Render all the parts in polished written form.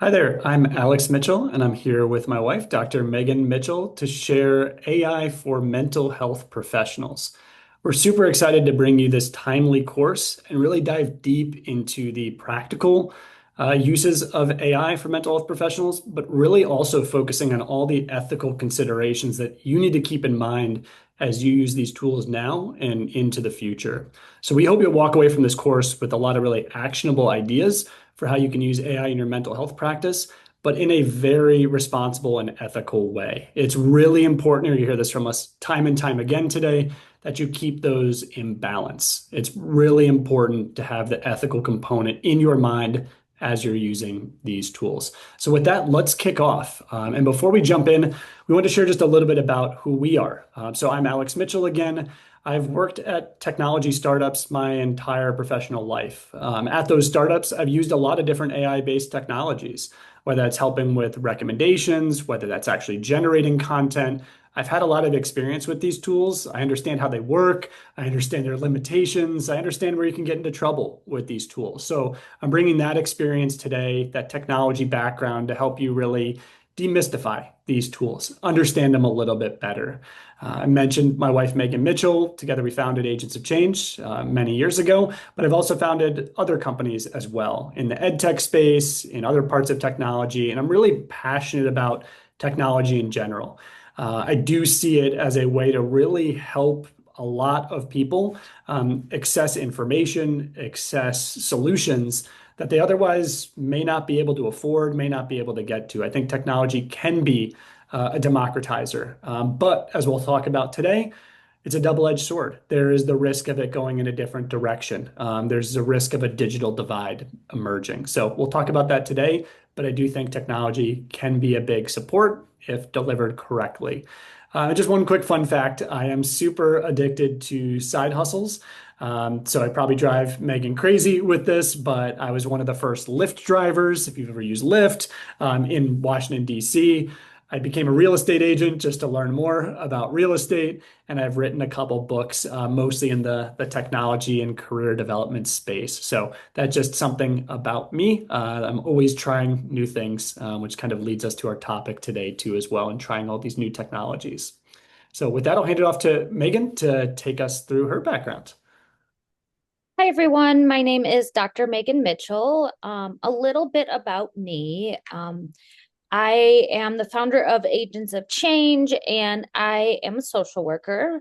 Hi there, I'm Alex Mitchell, and I'm here with my wife, Dr. Megan Mitchell, to share AI for mental health professionals. We're super excited to bring you this timely course and really dive deep into the practical uses of AI for mental health professionals, but really also focusing on all the ethical considerations that you need to keep in mind as you use these tools now and into the future. So we hope you'll walk away from this course with a lot of really actionable ideas for how you can use AI in your mental health practice, but in a very responsible and ethical way. It's really important, you hear this from us time and time again today, that you keep those in balance. It's really important to have the ethical component in your mind as you're using these tools. So with that, let's kick off. And before we jump in, we want to share just a little bit about who we are. So I'm Alex Mitchell again. I've worked at technology startups my entire professional life. At those startups, I've used a lot of different AI-based technologies, whether that's helping with recommendations, whether that's actually generating content. I've had a lot of experience with these tools. I understand how they work. I understand their limitations. I understand where you can get into trouble with these tools. So I'm bringing that experience today, that technology background, to help you really demystify these tools, understand them a little bit better. I mentioned my wife, Megan Mitchell. Together, we founded Agents of Change many years ago, but I've also founded other companies as well in the ed tech space, in other parts of technology. And I'm really passionate about technology in general. I do see it as a way to really help a lot of people access information, access solutions that they otherwise may not be able to afford, may not be able to get to. I think technology can be a democratizer. But as we'll talk about today, it's a double-edged sword. There is the risk of it going in a different direction. There's the risk of a digital divide emerging. So we'll talk about that today, but I do think technology can be a big support if delivered correctly. Just one quick fun fact, I am super addicted to side hustles. So I probably drive Megan crazy with this, but I was one of the first Lyft drivers, if you've ever used Lyft, in Washington, D.C. I became a real estate agent just to learn more about real estate, and I've written a couple books, mostly in the technology and career development space. So that's just something about me. I'm always trying new things, which kind of leads us to our topic today too, as well, and trying all these new technologies. So with that, I'll hand it off to Megan to take us through her background. Hi, everyone. My name is Dr. Megan Mitchell. A little bit about me. I am the founder of Agents of Change, and I am a social worker.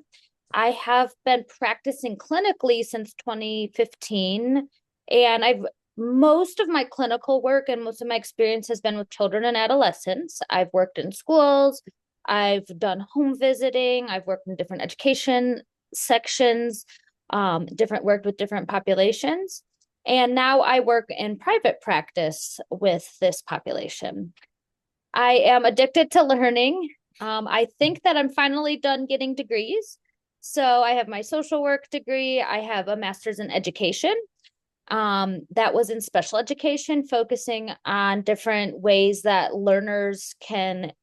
I have been practicing clinically since 2015, and I've most of my clinical work and most of my experience has been with children and adolescents. I've worked in schools, I've done home visiting, I've worked in different education sections, different worked with different populations. And now I work in private practice with this population. I am addicted to learning. I think that I'm finally done getting degrees. So I have my social work degree. I have a master's in education. That was in special education, focusing on different ways that learners can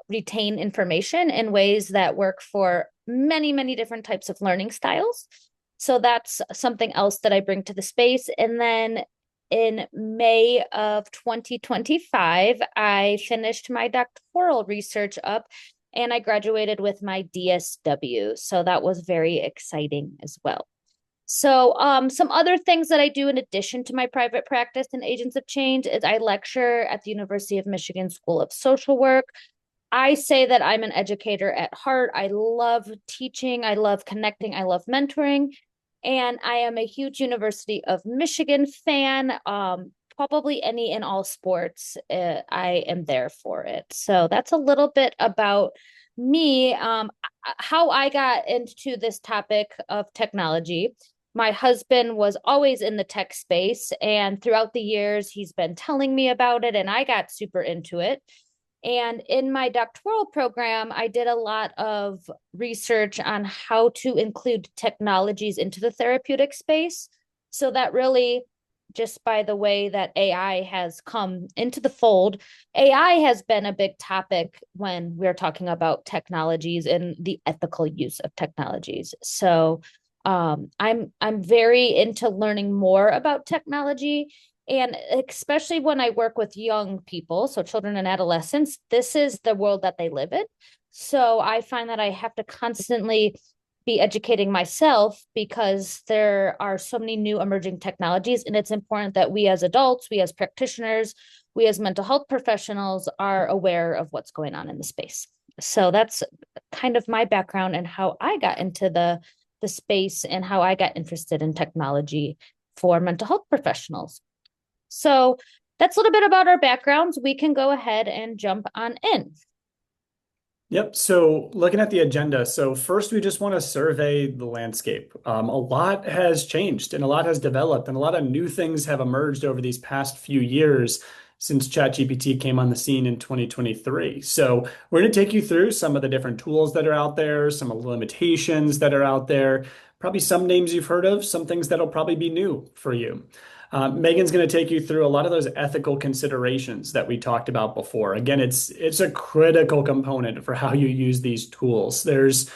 retain information in ways that work for many, many different types of learning styles. So that's something else that I bring to the space. And then in May of 2025, I finished my doctoral research up and I graduated with my DSW. So that was very exciting as well. So, some other things that I do in addition to my private practice and Agents of Change is I lecture at the University of Michigan School of Social Work. I say that I'm an educator at heart. I love teaching, I love connecting, I love mentoring. And I am a huge University of Michigan fan. Probably any and all sports, I am there for it. So that's a little bit about me, how I got into this topic of technology. My husband was always in the tech space, and throughout the years, he's been telling me about it, and I got super into it. And in my doctoral program, I did a lot of research on how to include technologies into the therapeutic space. So that really, just by the way that AI has come into the fold, AI has been a big topic when we're talking about technologies and the ethical use of technologies. So I'm very into learning more about technology And especially when I work with young people, so children and adolescents, this is the world that they live in. So I find that I have to constantly be educating myself because there are so many new emerging technologies. And it's important that we as adults, we as practitioners, we as mental health professionals are aware of what's going on in the space. So that's kind of my background and how I got into the space and how I got interested in technology for mental health professionals. So that's a little bit about our backgrounds. We can go ahead and jump on in. Yep. So looking at the agenda, so first we just want to survey the landscape. A lot has changed and a lot has developed, and a lot of new things have emerged over these past few years since ChatGPT came on the scene in 2023. So we're going to take you through some of the different tools that are out there, some of the limitations that are out there, probably some names you've heard of, some things that'll probably be new for you. Megan's going to take you through a lot of those ethical considerations that we talked about before. Again, it's a critical component for how you use these tools. There's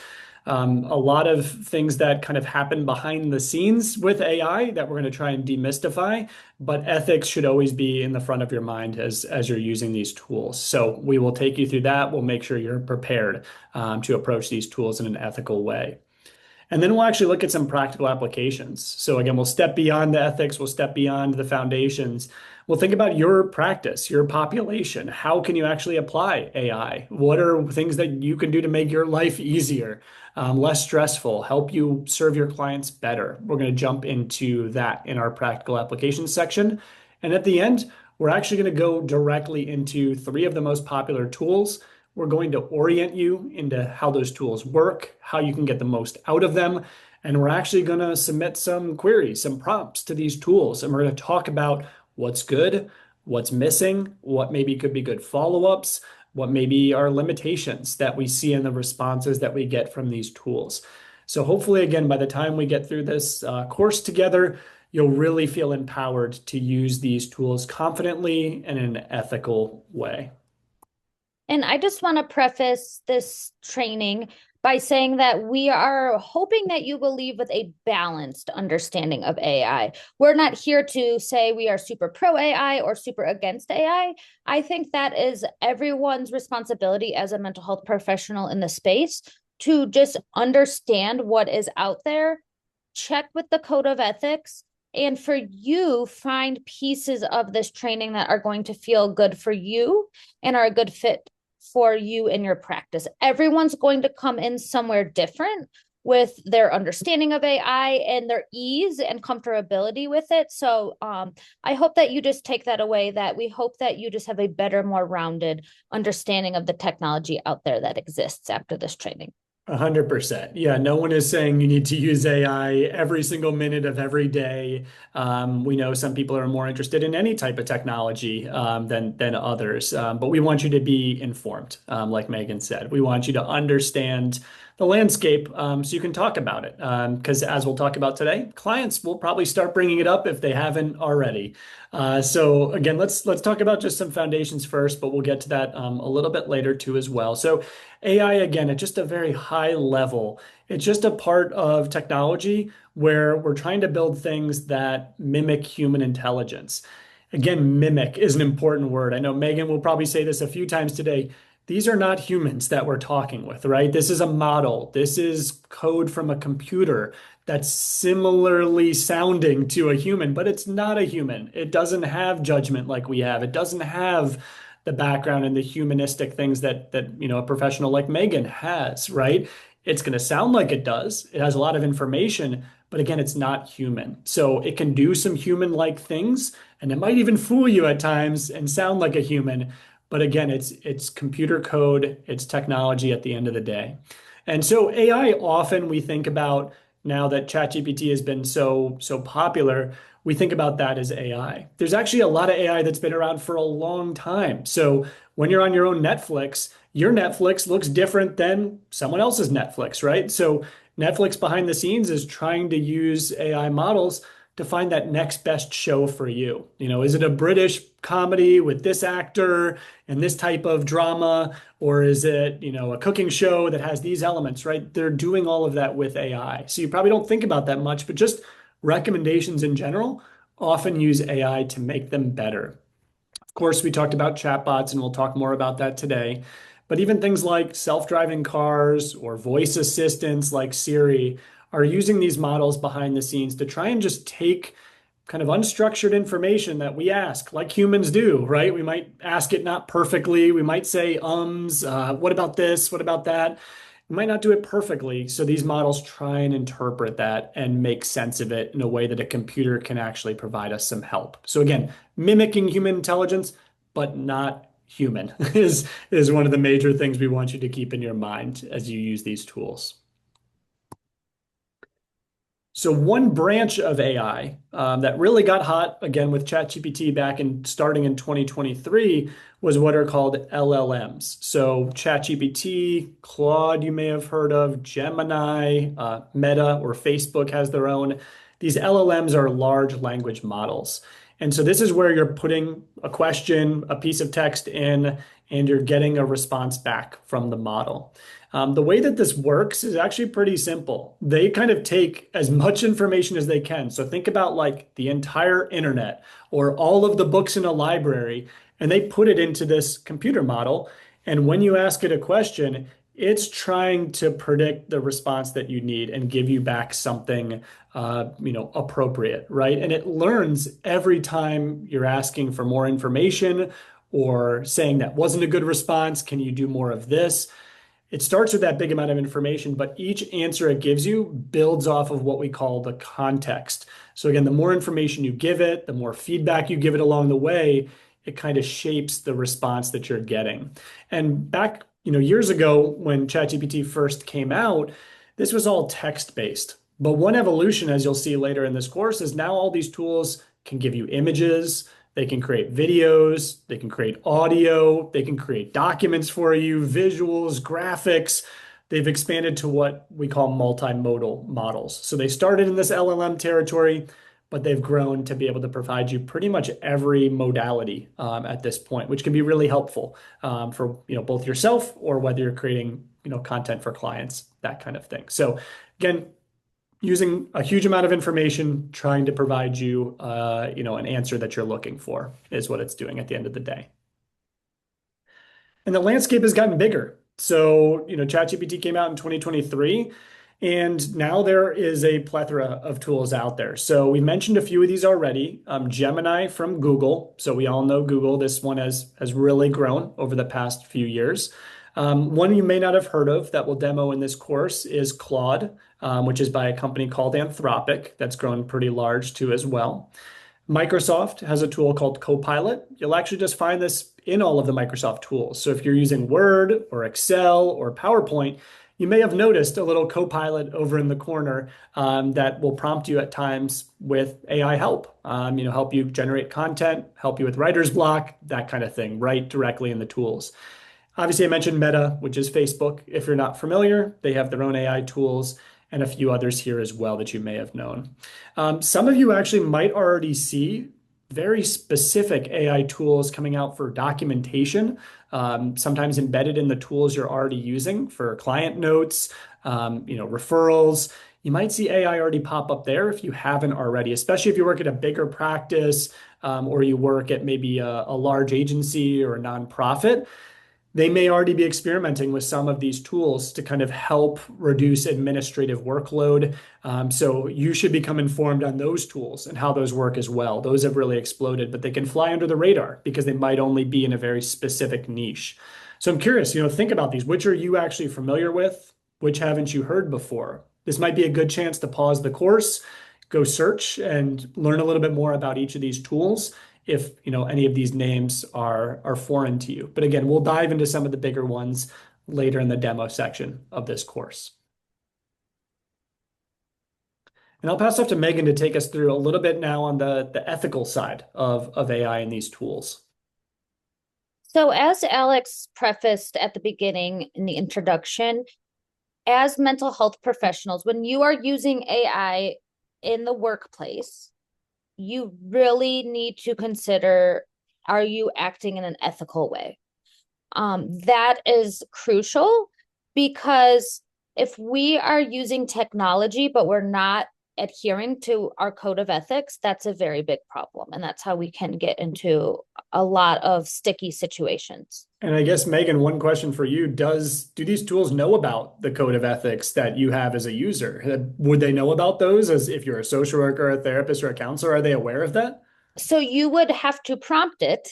a lot of things that kind of happen behind the scenes with AI that we're going to try and demystify, but ethics should always be in the front of your mind as you're using these tools. So we will take you through that. We'll make sure you're prepared to approach these tools in an ethical way. And then we'll actually look at some practical applications. So again, we'll step beyond the ethics, we'll step beyond the foundations. We'll think about your practice, your population. How can you actually apply AI? What are things that you can do to make your life easier, less stressful, help you serve your clients better? We're going to jump into that in our practical applications section. And at the end, we're actually going to go directly into three of the most popular tools. We're going to orient you into how those tools work, how you can get the most out of them. And we're actually going to submit some queries, some prompts to these tools. And we're going to talk about what's good, what's missing, what maybe could be good follow-ups, what maybe are limitations that we see in the responses that we get from these tools. So hopefully, again, by the time we get through this course together, you'll really feel empowered to use these tools confidently and in an ethical way. And I just want to preface this training by saying that we are hoping that you will leave with a balanced understanding of AI. We're not here to say we are super pro AI or super against AI. I think that is everyone's responsibility as a mental health professional in the space to just understand what is out there, check with the code of ethics, and for you, find pieces of this training that are going to feel good for you and are a good fit for you in your practice. Everyone's going to come in somewhere different with their understanding of AI and their ease and comfortability with it. So I hope that you just take that away, that we hope that you just have a better, more rounded understanding of the technology out there that exists after this training. 100%. Yeah, no one is saying you need to use AI every single minute of every day. We know some people are more interested in any type of technology than others, but we want you to be informed, like Megan said. We want you to understand the landscape so you can talk about it. Because as we'll talk about today, clients will probably start bringing it up if they haven't already. So again, let's talk about just some foundations first, but we'll get to that a little bit later too as well. So AI, again, at just a very high level, it's just a part of technology where we're trying to build things that mimic human intelligence. Again, mimic is an important word. I know Megan will probably say this a few times today. These are not humans that we're talking with, right? This is a model. This is code from a computer that's similarly sounding to a human, but it's not a human. It doesn't have judgment like we have. It doesn't have the background and the humanistic things that a professional like Megan has, right? It's going to sound like it does. It has a lot of information, but again, it's not human. So it can do some human-like things, and it might even fool you at times and sound like a human. But again, it's computer code, it's technology at the end of the day. And so AI often we think about now that ChatGPT has been so popular, we think about that as AI. There's actually a lot of AI that's been around for a long time. So when you're on your own Netflix, your Netflix looks different than someone else's Netflix, right? So Netflix behind the scenes is trying to use AI models to find that next best show for you. Is it a British comedy with this actor and this type of drama, or is it, a cooking show that has these elements, right? They're doing all of that with AI. So you probably don't think about that much, but just recommendations in general often use AI to make them better. Of course, we talked about chatbots, and we'll talk more about that today. But even things like self-driving cars or voice assistants like Siri are using these models behind the scenes to try and just take kind of unstructured information that we ask, like humans do, right? We might ask it not perfectly. We might say, what about this? What about that? We might not do it perfectly. So these models try and interpret that and make sense of it in a way that a computer can actually provide us some help. So again, mimicking human intelligence, but not human is one of the major things we want you to keep in your mind as you use these tools. So one branch of AI that really got hot again with ChatGPT back in starting in 2023 was what are called LLMs. So ChatGPT, Claude, you may have heard of, Gemini, Meta or Facebook has their own. These LLMs are large language models. And so this is where you're putting a question, a piece of text in, and you're getting a response back from the model. The way that this works is actually pretty simple. They kind of take as much information as they can. So think about like the entire internet or all of the books in a library, and they put it into this computer model. And when you ask it a question, it's trying to predict the response that you need and give you back something, appropriate, right? And it learns every time you're asking for more information or saying that wasn't a good response. Can you do more of this? It starts with that big amount of information, but each answer it gives you builds off of what we call the context. So again, the more information you give it, the more feedback you give it along the way, it kind of shapes the response that you're getting. And back, years ago when ChatGPT first came out, this was all text-based. But one evolution, as you'll see later in this course, is now all these tools can give you images, they can create videos, they can create audio, they can create documents for you, visuals, graphics. They've expanded to what we call multimodal models. So they started in this LLM territory, but they've grown to be able to provide you pretty much every modality at this point, which can be really helpful for both yourself or whether you're creating content for clients, that kind of thing. So again, using a huge amount of information, trying to provide you, an answer that you're looking for is what it's doing at the end of the day. And the landscape has gotten bigger. So, ChatGPT came out in 2023, and now there is a plethora of tools out there. So we mentioned a few of these already. Gemini from Google. So we all know Google. This one has really grown over the past few years. One you may not have heard of that we'll demo in this course is Claude, which is by a company called Anthropic that's grown pretty large too as well. Microsoft has a tool called Copilot. You'll actually just find this in all of the Microsoft tools. So if you're using Word or Excel or PowerPoint, you may have noticed a little Copilot over in the corner that will prompt you at times with AI help. Help you generate content, help you with writer's block, that kind of thing, right directly in the tools. Obviously, I mentioned Meta, which is Facebook. If you're not familiar, they have their own AI tools and a few others here as well that you may have known. Some of you actually might already see very specific AI tools coming out for documentation, sometimes embedded in the tools you're already using for client notes, referrals. You might see AI already pop up there if you haven't already, especially if you work at a bigger practice or you work at maybe a large agency or a nonprofit. They may already be experimenting with some of these tools to kind of help reduce administrative workload. So you should become informed on those tools and how those work as well. Those have really exploded, but they can fly under the radar because they might only be in a very specific niche. So I'm curious, think about these. Which are you actually familiar with? Which haven't you heard before? This might be a good chance to pause the course, go search and learn a little bit more about each of these tools if any of these names are foreign to you. But again, we'll dive into some of the bigger ones later in the demo section of this course. And I'll pass off to Megan to take us through a little bit now on the ethical side of AI and these tools. So, as Alex prefaced at the beginning in the introduction, as mental health professionals, when you are using AI in the workplace, you really need to consider, are you acting in an ethical way? That is crucial because if we are using technology, but we're not adhering to our code of ethics, that's a very big problem. And that's how we can get into a lot of sticky situations. And I guess, Megan, one question for you, do these tools know about the code of ethics that you have as a user? Would they know about those as if you're a social worker, a therapist, or a counselor? Are they aware of that? So you would have to prompt it.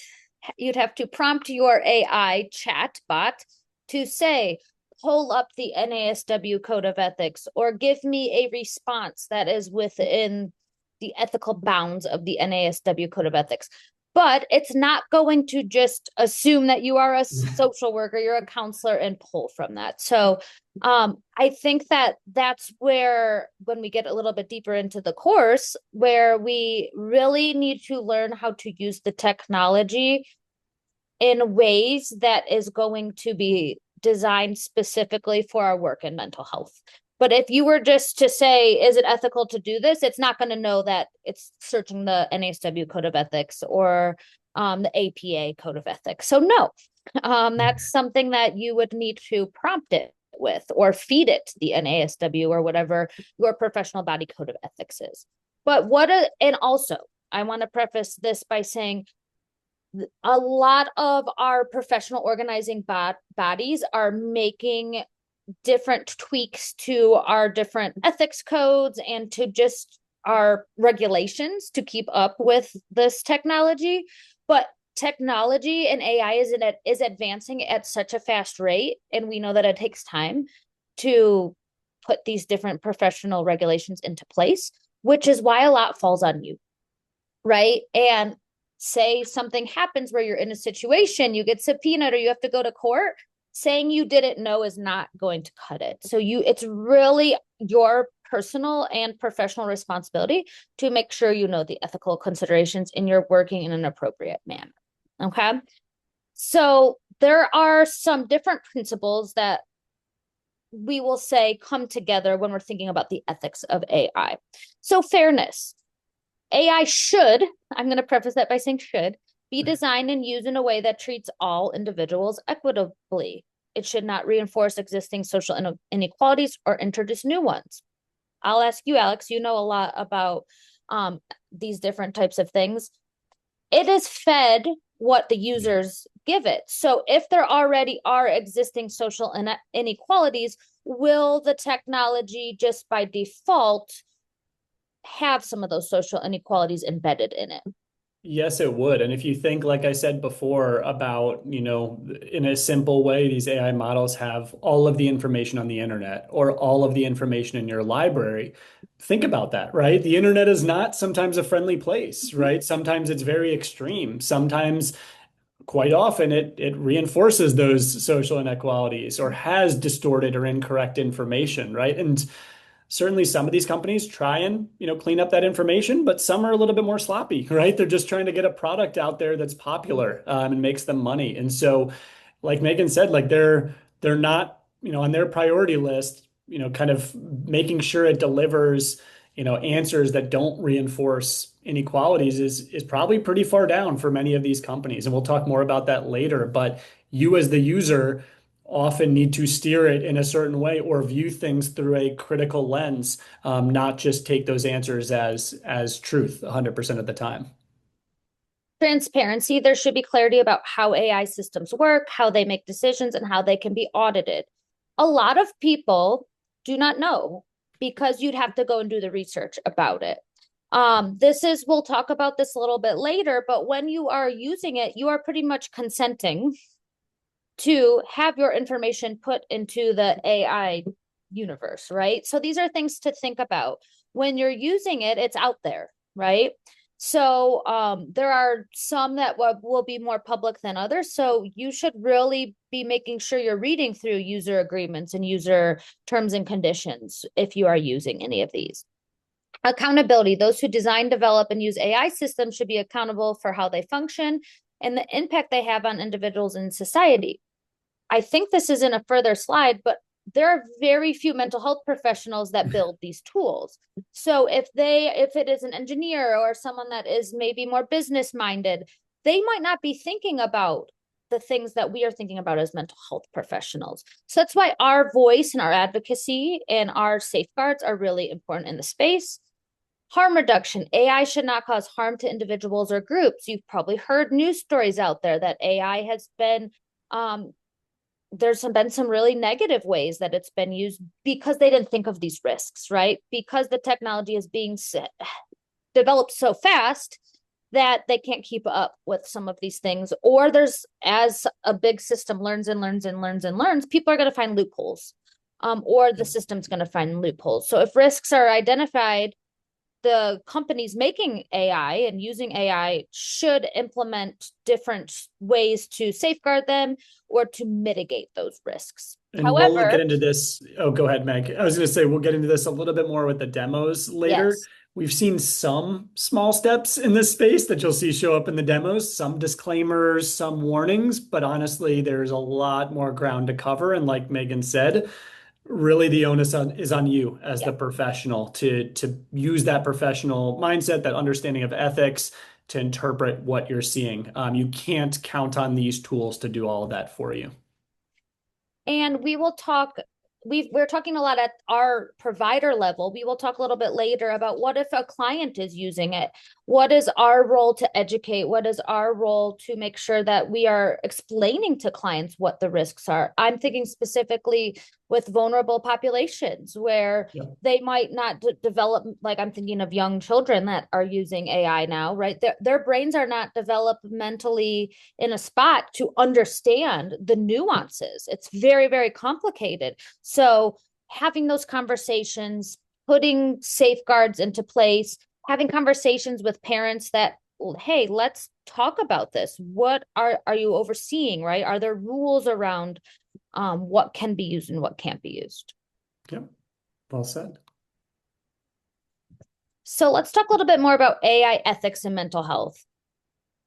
You'd have to prompt your AI chat bot to say, pull up the NASW code of ethics or give me a response that is within the ethical bounds of the NASW code of ethics. But it's not going to just assume that you are a social worker, you're a counselor, and pull from that. So I think that that's where, when we get a little bit deeper into the course, where we really need to learn how to use the technology in ways that is going to be designed specifically for our work in mental health. But if you were just to say, is it ethical to do this? It's not going to know that it's searching the NASW code of ethics or the APA code of ethics. So no, that's something that you would need to prompt it with or feed it the NASW or whatever your professional body code of ethics is. But and also, I want to preface this by saying a lot of our professional organizing bodies are making different tweaks to our different ethics codes and to just our regulations to keep up with this technology. But technology and AI is advancing at such a fast rate, and we know that it takes time to put these different professional regulations into place, which is why a lot falls on you, right? And say something happens where you're in a situation, you get subpoenaed or you have to go to court, saying you didn't know is not going to cut it. So it's really your personal and professional responsibility to make sure you know the ethical considerations and you're working in an appropriate manner. Okay. So there are some different principles that we will say come together when we're thinking about the ethics of AI. So fairness. AI should, I'm going to preface that by saying should, be designed and used in a way that treats all individuals equitably. It should not reinforce existing social inequalities or introduce new ones. I'll ask you, Alex, you know a lot about these different types of things. It is fed what the users give it. So if there already are existing social inequalities, will the technology just by default have some of those social inequalities embedded in it? Yes, it would. And if you think, like I said before, about, in a simple way, these AI models have all of the information on the internet or all of the information in your library. Think about that, right? The internet is not sometimes a friendly place, right? Sometimes it's very extreme. Sometimes, quite often, it reinforces those social inequalities or has distorted or incorrect information, right? And certainly some of these companies try and clean up that information, but some are a little bit more sloppy, right? They're just trying to get a product out there that's popular, and makes them money. And so, like Megan said, like they're not on their priority list, kind of making sure it delivers answers that don't reinforce inequalities is probably pretty far down for many of these companies. And we'll talk more about that later. But you as the user often need to steer it in a certain way or view things through a critical lens, not just take those answers as truth 100% of the time. Transparency, there should be clarity about how AI systems work, how they make decisions, and how they can be audited. A lot of people do not know because you'd have to go and do the research about it. We'll talk about this a little bit later, but when you are using it, you are pretty much consenting to have your information put into the AI universe, right? So these are things to think about. When you're using it, it's out there, right? So there are some that will be more public than others. So you should really be making sure you're reading through user agreements and user terms and conditions if you are using any of these. Accountability. Those who design, develop, and use AI systems should be accountable for how they function and the impact they have on individuals and society. I think this is in a further slide, but there are very few mental health professionals that build these tools. So if it is an engineer or someone that is maybe more business minded, they might not be thinking about the things that we are thinking about as mental health professionals. So that's why our voice and our advocacy and our safeguards are really important in the space. Harm reduction. AI should not cause harm to individuals or groups. You've probably heard news stories out there that AI has been, been some really negative ways that it's been used because they didn't think of these risks, right? Because the technology is being developed so fast that they can't keep up with some of these things. Or there's, as a big system learns and learns and learns and learns, people are going to find loopholes, or the system's going to find loopholes. So if risks are identified, the companies making AI and using AI should implement different ways to safeguard them or to mitigate those risks. And we'll get However, into this. Oh, go ahead, Meg. I was going to say we'll get into this a little bit more with the demos later. yes. We've seen some small steps in this space that you'll see show up in the demos, some disclaimers, some warnings, but honestly, there's a lot more ground to cover. And like Megan said, really the is on you as Yeah. the professional to use that professional mindset, that understanding of ethics to interpret what you're seeing. You can't count on these tools to do all of that for you. And we will talk, we're talking a lot at our provider level. We will talk a little bit later about what if a client is using it? What is our role to educate? What is our role to make sure that we are explaining to clients what the risks are? I'm thinking specifically with vulnerable populations where Yep. they might not develop, like I'm thinking of young children that are using AI now, right? Their brains are not developmentally in a spot to understand the nuances. It's very, very complicated. So having those conversations, putting safeguards into place, having conversations with parents that, hey, let's talk about this. What are you overseeing, right? Are there rules around what can be used and what can't be used? Yep. Well said. So let's talk a little bit more about AI ethics and mental health.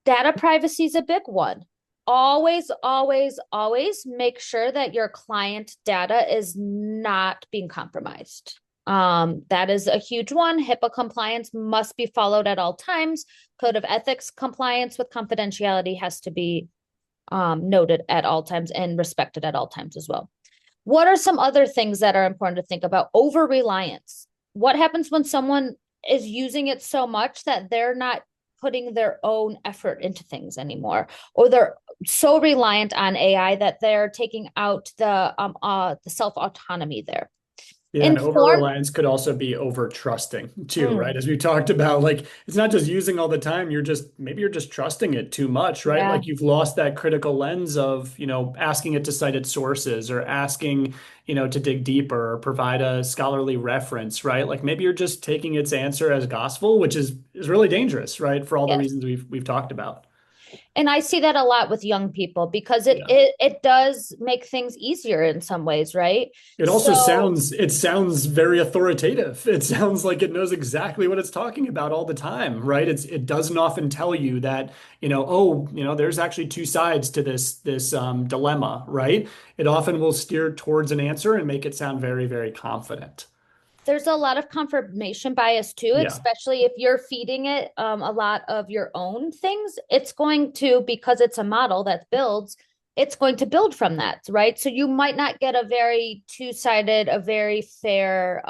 Data privacy is a big one. Always, always, always make sure that your client data is not being compromised. That is a huge one. HIPAA compliance must be followed at all times. Code of ethics compliance with confidentiality has to be noted at all times and respected at all times as well. What are some other things that are important to think about? Over reliance. What happens when someone is using it so much that they're not putting their own effort into things anymore, or they're so reliant on AI that they're taking out the self autonomy there? Yeah, and over Informed. reliance could also be over trusting too, right? As we talked about, like it's not just using all the time, maybe you're just trusting it too much, right? Yeah. Like you've lost that critical lens of, asking it to cite its sources or asking, to dig deeper or provide a scholarly reference, right? Like maybe you're just taking its answer as gospel, which is really dangerous, right? For all the Yes. reasons we've talked about. And I see that a lot with young people because it Yeah. it it does make things easier in some ways, right? It also So sounds very authoritative. It sounds like it knows exactly what it's talking about all the time, right? It doesn't often tell you that, there's actually two sides to this dilemma, right? It often will steer towards an answer and make it sound very, very confident. there's a lot of confirmation bias too, Yeah. especially if you're feeding it a lot of your own things. It's going to, because it's a model that builds, it's going to build from that, right? So you might not get a very two-sided, a very fair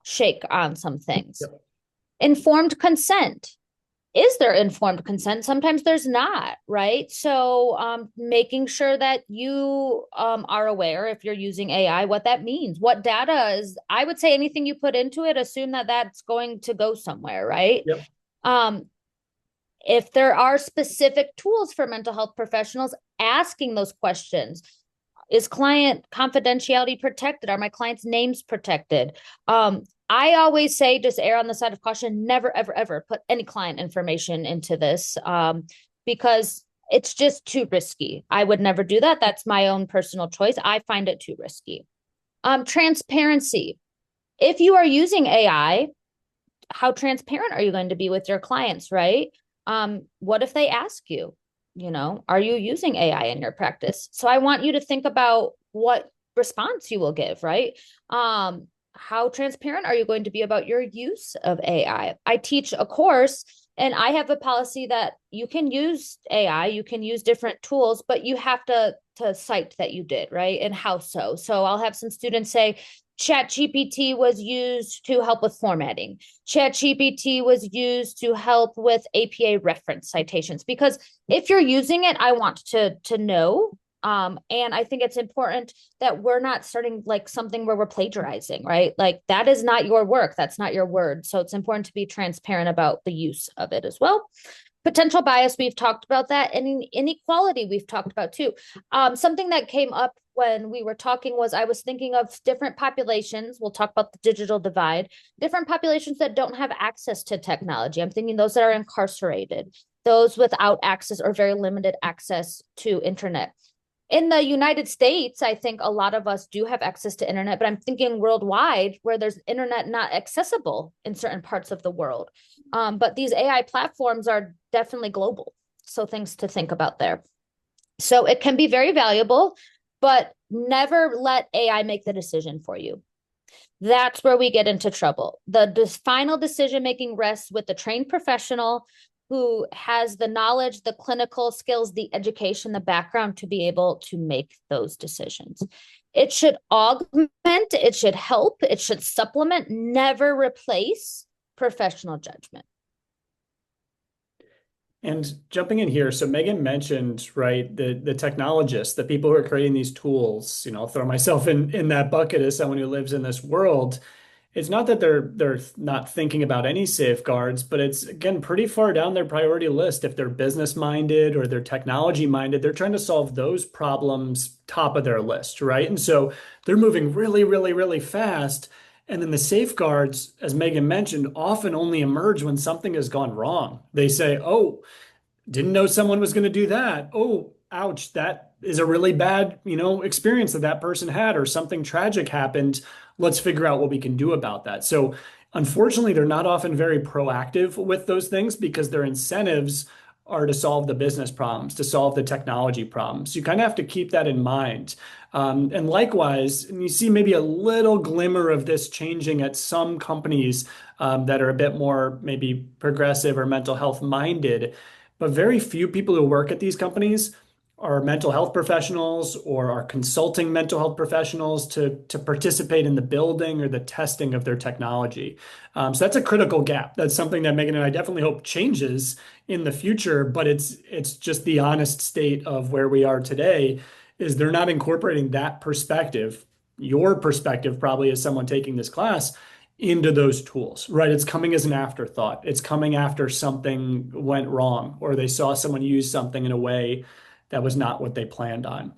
shake on some things. Yep. Informed consent. Is there informed consent? Sometimes there's not, right? So making sure that you are aware if you're using AI, what that means, what data is. I would say anything you put into it, assume that that's going to go somewhere, right? Yep. Um, if there are specific tools for mental health professionals, asking those questions. Is client confidentiality protected? Are my clients' names protected? I always say just err on the side of caution. Never, ever, ever put any client information into this because it's just too risky. I would never do that. That's my own personal choice. I find it too risky. Transparency. If you are using AI, how transparent are you going to be with your clients, right? What if they ask you, are you using AI in your practice? So I want you to think about what response you will give, right? How transparent are you going to be about your use of AI? I teach a course and I have a policy that you can use AI, you can use different tools, but you have to cite that you did, right? And how so? So I'll have some students say, ChatGPT was used to help with formatting. ChatGPT was used to help with APA reference citations because if you're using it, I want to know. And I think it's important that we're not starting like something where we're plagiarizing, right? Like that is not your work, that's not your word. So it's important to be transparent about the use of it as well. Potential bias, we've talked about that, and inequality, we've talked about too. Something that came up when we were talking was I was thinking of different populations. We'll talk about the digital divide, different populations that don't have access to technology. I'm thinking those that are incarcerated, those without access or very limited access to internet. In the United States, I think a lot of us do have access to internet, but I'm thinking worldwide where there's internet not accessible in certain parts of the world. But these AI platforms are definitely global. So things to think about there. So it can be very valuable, but never let AI make the decision for you. That's where we get into trouble. The final decision making rests with the trained professional who has the knowledge, the clinical skills, the education, the background to be able to make those decisions. It should augment, it should help, it should supplement, never replace professional judgment. And jumping in here, so Megan mentioned, right, the technologists, the people who are creating these tools, I'll throw myself in that bucket as someone who lives in this world. It's not that they're not thinking about any safeguards, but it's again pretty far down their priority list. If they're business minded or they're technology minded, they're trying to solve those problems top of their list, right? And so they're moving really, really, really fast. And then the safeguards, as Megan mentioned, often only emerge when something has gone wrong. They say, oh, didn't know someone was going to do that. Oh, ouch, that is a really bad, experience that person had, or something tragic happened. Let's figure out what we can do about that. So, unfortunately, they're not often very proactive with those things because their incentives are to solve the business problems, to solve the technology problems. You kind of have to keep that in mind. And likewise, and you see maybe a little glimmer of this changing at some companies that are a bit more maybe progressive or mental health minded. But very few people who work at these companies are mental health professionals or are consulting mental health professionals to participate in the building or the testing of their technology. So that's a critical gap. That's something that Megan and I definitely hope changes in the future, but it's just the honest state of where we are today is they're not incorporating that perspective, your perspective probably as someone taking this class into those tools, right? It's coming as an afterthought. It's coming after something went wrong or they saw someone use something in a way that was not what they planned on.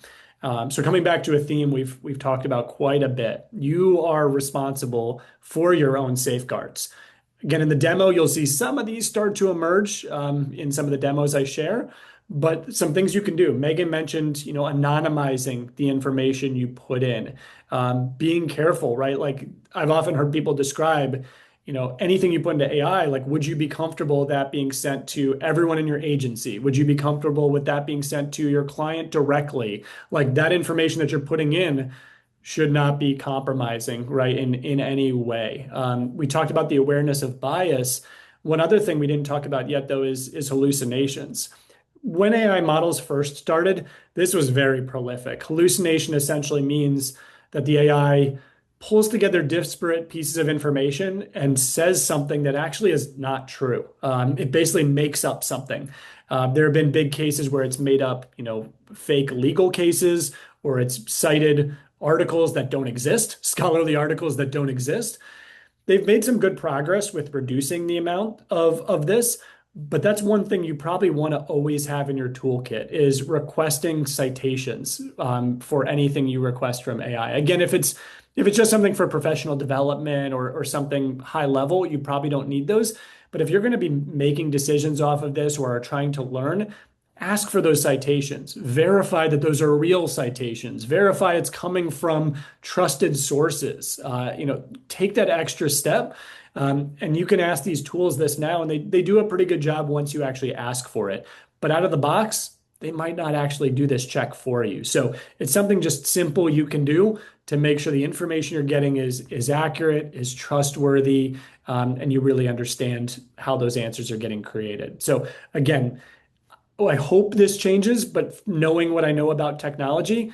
So coming back to a theme we've talked about quite a bit, you are responsible for your own safeguards. Again, in the demo, you'll see some of these start to emerge in some of the demos I share, but some things you can do. Megan mentioned, anonymizing the information you put in, being careful, right? Like I've often heard people describe, anything you put into AI, like would you be comfortable with that being sent to everyone in your agency? Would you be comfortable with that being sent to your client directly? Like that information that you're putting in should not be compromising, right, in any way. We talked about the awareness of bias. One other thing we didn't talk about yet, though, is hallucinations. When AI models first started, this was very prolific. Hallucination essentially means that the AI pulls together disparate pieces of information and says something that actually is not true. It basically makes up something. There have been big cases where it's made up, fake legal cases, or it's cited articles that don't exist, scholarly articles that don't exist. They've made some good progress with reducing the amount of this, but that's one thing you probably want to always have in your toolkit is requesting citations for anything you request from AI. Again, if it's just something for professional development or something high level, you probably don't need those. But if you're going to be making decisions off of this or are trying to learn, ask for those citations. Verify that those are real citations. Verify it's coming from trusted sources. Take that extra step. And you can ask these tools this now, and they do a pretty good job once you actually ask for it. But out of the box, they might not actually do this check for you. So it's something just simple you can do to make sure the information you're getting is accurate, is trustworthy, and you really understand how those answers are getting created. So again, I hope this changes, but knowing what I know about technology,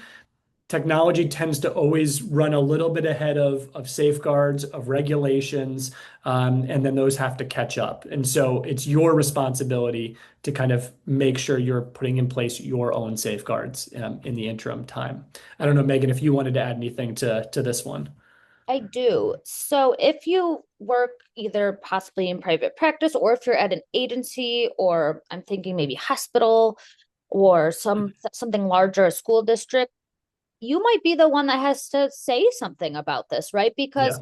technology tends to always run a little bit ahead of safeguards, of regulations, and then those have to catch up. And so it's your responsibility to kind of make sure you're putting in place your own safeguards in the interim time. I don't know, Megan, if you wanted to add anything to this one. I do. So if you work either possibly in private practice or if you're at an agency or I'm thinking maybe hospital or something larger, a school district, you might be the one that has to say something about this, right? Because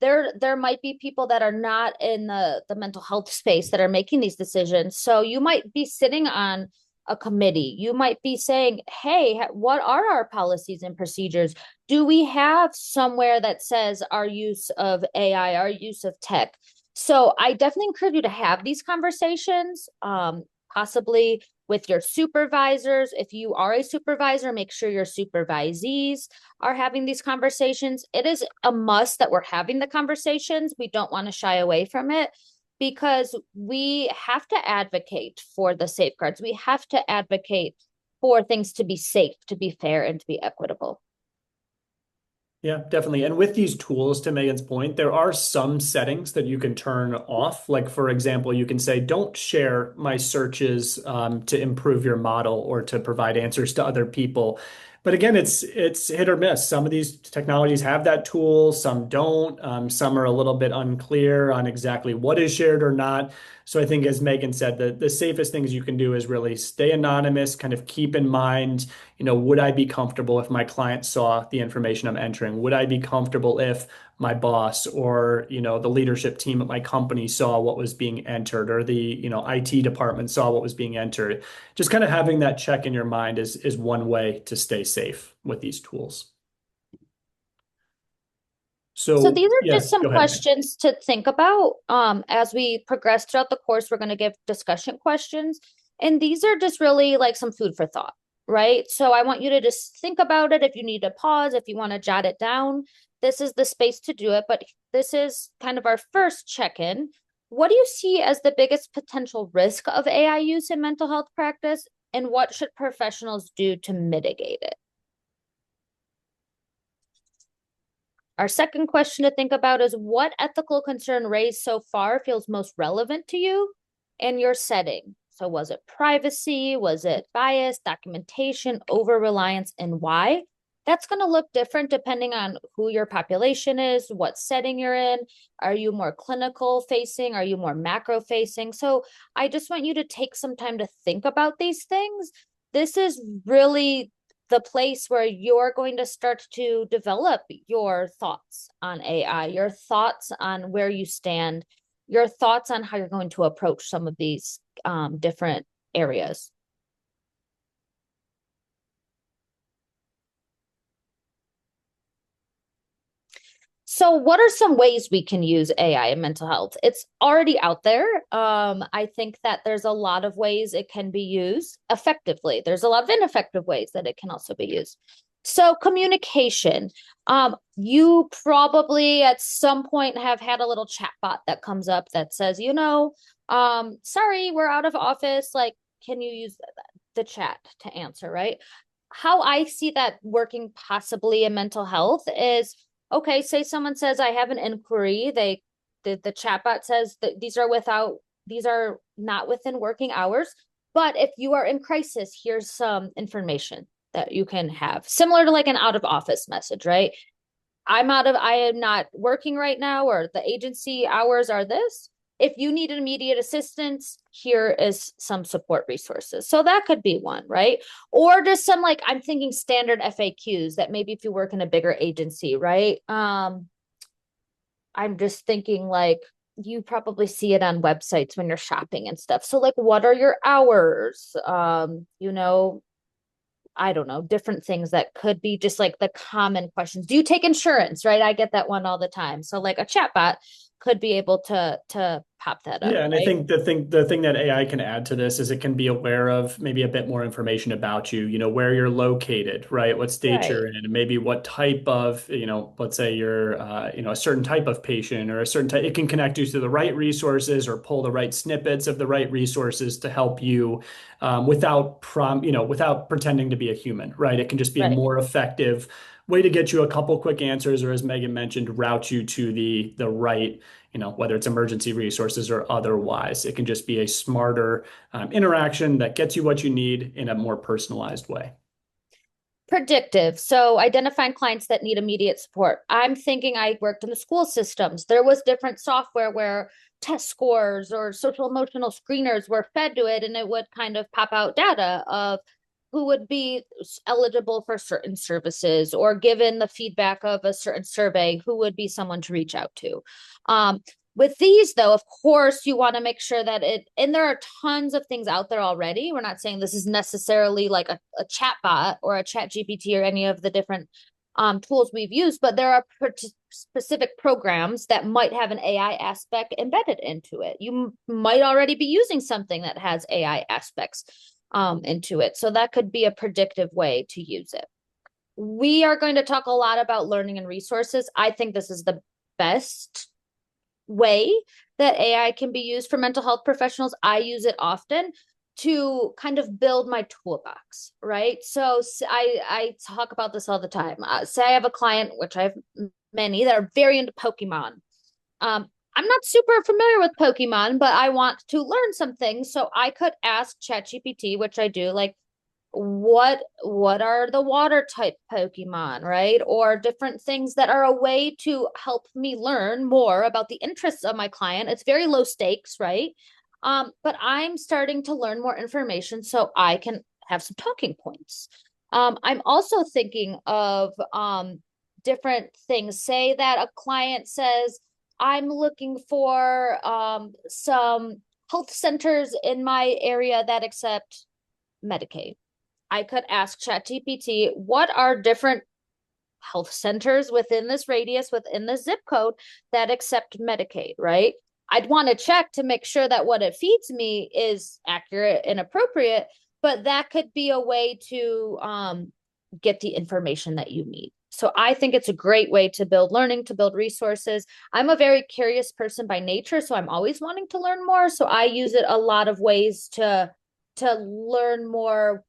Yeah. there might be people that are not in the mental health space that are making these decisions. So you might be sitting on a committee. You might be saying, "Hey, what are our policies and procedures? Do we have somewhere that says our use of AI, our use of tech?" So I definitely encourage you to have these conversations, possibly with your supervisors. If you are a supervisor, make sure your supervisees are having these conversations. It is a must that we're having the conversations. We don't want to shy away from it because we have to advocate for the safeguards. We have to advocate for things to be safe, to be fair, and to be equitable. Yeah, definitely. And with these tools, to Megan's point, there are some settings that you can turn off. Like, for example, you can say, don't share my searches to improve your model or to provide answers to other people. But again, it's hit or miss. Some of these technologies have that tool, some don't. Some are a little bit unclear on exactly what is shared or not. So I think, as Megan said, the safest things you can do is really stay anonymous, kind of keep in mind, would I be comfortable if my client saw the information I'm entering? Would I be comfortable if my boss or, the leadership team at my company saw what was being entered or the, IT department saw what was being entered? Just kind of having that check in your mind is one way to stay safe with these tools. So So these are yeah, just some go ahead. questions to think about. As we progress throughout the course, we're going to give discussion questions. And these are just really like some food for thought, right? So I want you to just think about it. If you need to pause, if you want to jot it down, this is the space to do it. But this is kind of our first check-in. What do you see as the biggest potential risk of AI use in mental health practice? And what should professionals do to mitigate it? Our second question to think about is what ethical concern raised so far feels most relevant to you and your setting? So, was it privacy? Was it bias, documentation, over reliance, and why? That's going to look different depending on who your population is, what setting you're in. Are you more clinical facing? Are you more macro facing? So, I just want you to take some time to think about these things. This is really the place where you're going to start to develop your thoughts on AI, your thoughts on where you stand, your thoughts on how you're going to approach some of these different areas. So, what are some ways we can use AI in mental health? It's already out there. I think that there's a lot of ways it can be used effectively. There's a lot of ineffective ways that it can also be used. So, communication. You probably at some point have had a little chatbot that comes up that says, sorry, we're out of office. Like, can you use the chat to answer, right? How I see that working possibly in mental health is okay, say someone says I have an inquiry, the chatbot says that these are not within working hours, but if you are in crisis, here's some information that you can have. Similar to like an out of office message, right? I am not working right now, or the agency hours are this. If you need immediate assistance, here is some support resources. So that could be one, right? Or just some like I'm thinking standard FAQs that maybe if you work in a bigger agency, right? I'm just thinking like you probably see it on websites when you're shopping and stuff. So like what are your hours? I don't know, different things that could be just like the common questions. Do you take insurance? Right? I get that one all the time. So like a chatbot could be able to pop that up, Yeah, and I right? think the thing that AI can add to this is it can be aware of maybe a bit more information about you, where you're located, right? What state Right, you're in, and maybe what type of, let's say you're, a certain type of patient or a certain type. It can connect you to the right resources or pull the right snippets of the right resources to help you without pretending to be a human, right? It can just be a right. more effective way to get you a couple quick answers, or as Megan mentioned, route you to the right whether it's emergency resources or otherwise. It can just be a smarter interaction that gets you what you need in a more personalized way. Predictive. So identifying clients that need immediate support. I'm thinking I worked in the school systems. There was different software where test scores or social emotional screeners were fed to it, and it would kind of pop out data of who would be eligible for certain services, or given the feedback of a certain survey, who would be someone to reach out to. Um, with these, though, of course, you want to make sure that and there are tons of things out there already. We're not saying this is necessarily like a chat bot or a chat GPT or any of the different tools we've used, but there are specific programs that might have an AI aspect embedded into it. You might already be using something that has AI aspects into it. So that could be a predictive way to use it. We are going to talk a lot about learning and resources. I think this is the best way that AI can be used for mental health professionals. I use it often to kind of build my toolbox, right? So I talk about this all the time. Say I have a client, which I have many, that are very into Pokemon. I'm not super familiar with Pokemon, but I want to learn some things. So I could ask ChatGPT, which I do, like, what are the water type Pokemon, right? Or different things that are a way to help me learn more about the interests of my client. It's very low stakes, right? But I'm starting to learn more information so I can have some talking points. I'm also thinking of different things. Say that a client says, I'm looking for some health centers in my area that accept Medicaid. I could ask ChatGPT, what are different health centers within this radius, within the zip code that accept Medicaid, right? I'd want to check to make sure that what it feeds me is accurate and appropriate, but that could be a way to get the information that you need. So I think it's a great way to build learning, to build resources. I'm a very curious person by nature, so I'm always wanting to learn more. So I use it a lot of ways to learn more,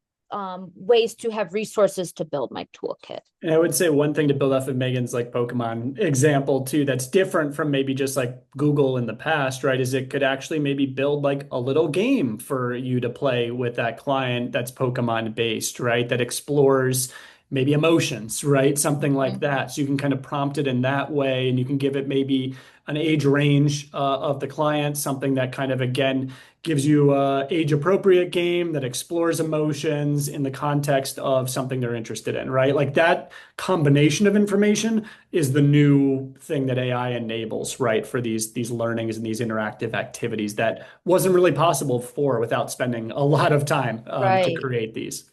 ways to have resources to build my toolkit. And I would say one thing to build off of Megan's like Pokemon example too, that's different from maybe just like Google in the past, right? Is it could actually maybe build like a little game for you to play with that client that's Pokemon based, right? That explores maybe emotions, right? Something like Mm-hmm. that. So you can kind of prompt it in that way, and you can give it maybe an age range of the client, something that kind of again gives you a age appropriate game that explores emotions in the context of something they're interested in, right? Like that combination of information is the new thing that AI enables, right? For these learnings and these interactive activities that wasn't really possible before without spending a lot of time to Right. create these.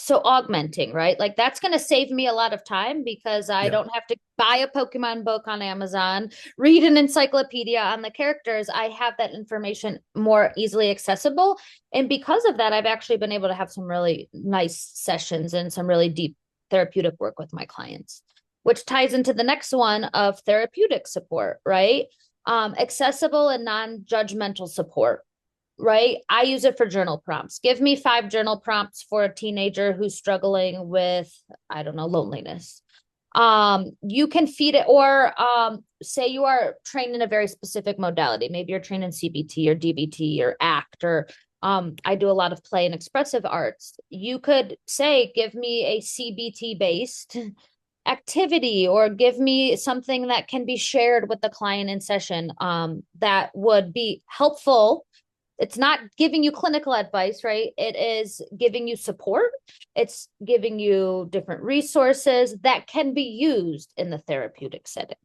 So augmenting, right? Like that's going to save me a lot of time because I Yeah. don't have to buy a Pokemon book on Amazon, read an encyclopedia on the characters. I have that information more easily accessible. And because of that, I've actually been able to have some really nice sessions and some really deep therapeutic work with my clients, which ties into the next one of therapeutic support, right? Accessible and non-judgmental support, right? I use it for journal prompts. Give me 5 journal prompts for a teenager who's struggling with, I don't know, loneliness. You can feed it, or say you are trained in a very specific modality. Maybe you're trained in CBT or DBT or ACT, or I do a lot of play and expressive arts. You could say, give me a CBT based activity, or give me something that can be shared with the client in session, that would be helpful. It's not giving you clinical advice, right? It is giving you support. It's giving you different resources that can be used in the therapeutic setting.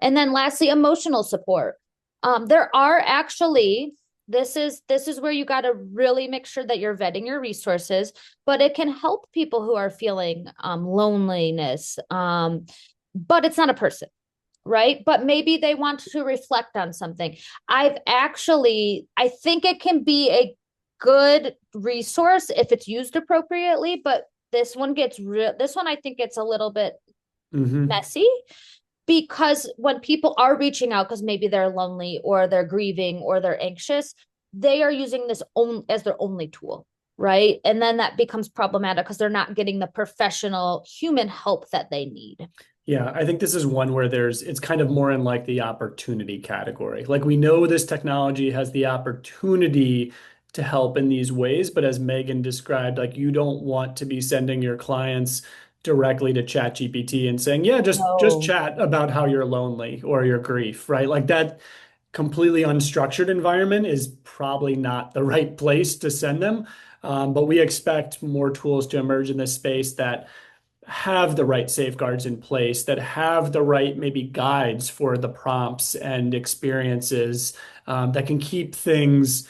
And then lastly, emotional support. There are actually, this is where you got to really make sure that you're vetting your resources, but it can help people who are feeling loneliness, but it's not a person. right? But maybe they want to reflect on something. I think it can be a good resource if it's used appropriately, but this one I think it's a little bit Hmm. messy because when people are reaching out because maybe they're lonely or they're grieving or they're anxious, they are using as their only tool, right? And then that becomes problematic because they're not getting the professional human help that they need. Yeah, I think this is one where it's kind of more in like the opportunity category. Like we know this technology has the opportunity to help in these ways, but as Megan described, like you don't want to be sending your clients directly to ChatGPT and saying, "Yeah, just No. chat about how you're lonely or your grief," right? Like that completely unstructured environment is probably not the right place to send them. But we expect more tools to emerge in this space that have the right safeguards in place, that have the right maybe guides for the prompts and experiences, that can keep things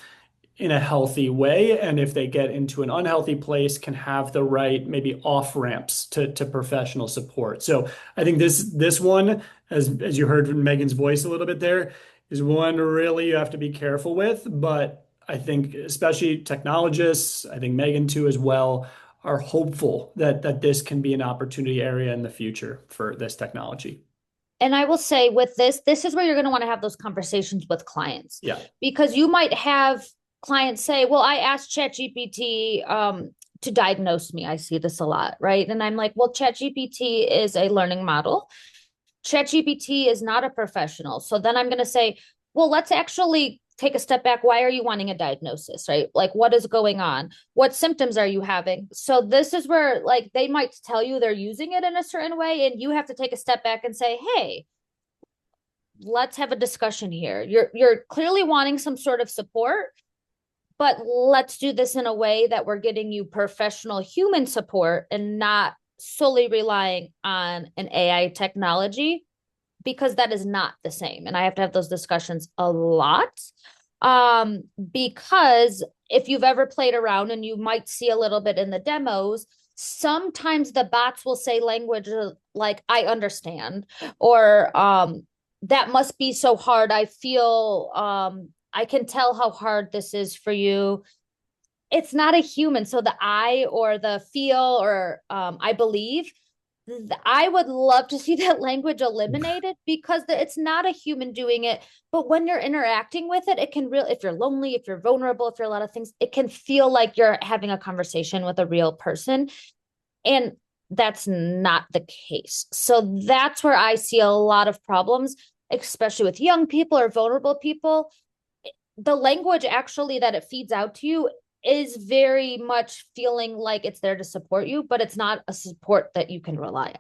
in a healthy way. And if they get into an unhealthy place, can have the right maybe off ramps to professional support. So I think this one, as you heard from Megan's voice a little bit there, is one really you have to be careful with. But I think especially technologists, I think Megan too as well, are hopeful that this can be an opportunity area in the future for this technology. And I will say with this is where you're going to want to have those conversations with clients Yeah. because you might have clients say, well, I asked ChatGPT to diagnose me. I see this a lot, right? And I'm like, well, ChatGPT is a learning model. ChatGPT is not a professional. So then I'm going to say, well, let's actually take a step back. Why are you wanting a diagnosis, right? Like, what is going on? What symptoms are you having? So this is where, like, they might tell you they're using it in a certain way, and you have to take a step back and say, hey, let's have a discussion here. You're clearly wanting some sort of support, but let's do this in a way that we're getting you professional human support and not solely relying on an AI technology because that is not the same. And I have to have those discussions a lot. Because if you've ever played around and you might see a little bit in the demos, sometimes the bots will say language like, I understand, or that must be so hard. I can tell how hard this is for you. It's not a human. So the I or the feel or I believe I would love to see that language eliminated because it's not a human doing it. But when you're interacting with it, it can really, if you're lonely, if you're vulnerable, if you're a lot of things, it can feel like you're having a conversation with a real person. And that's not the case. So that's where I see a lot of problems, especially with young people or vulnerable people. The language actually that it feeds out to you is very much feeling like it's there to support you, but it's not a support that you can rely on.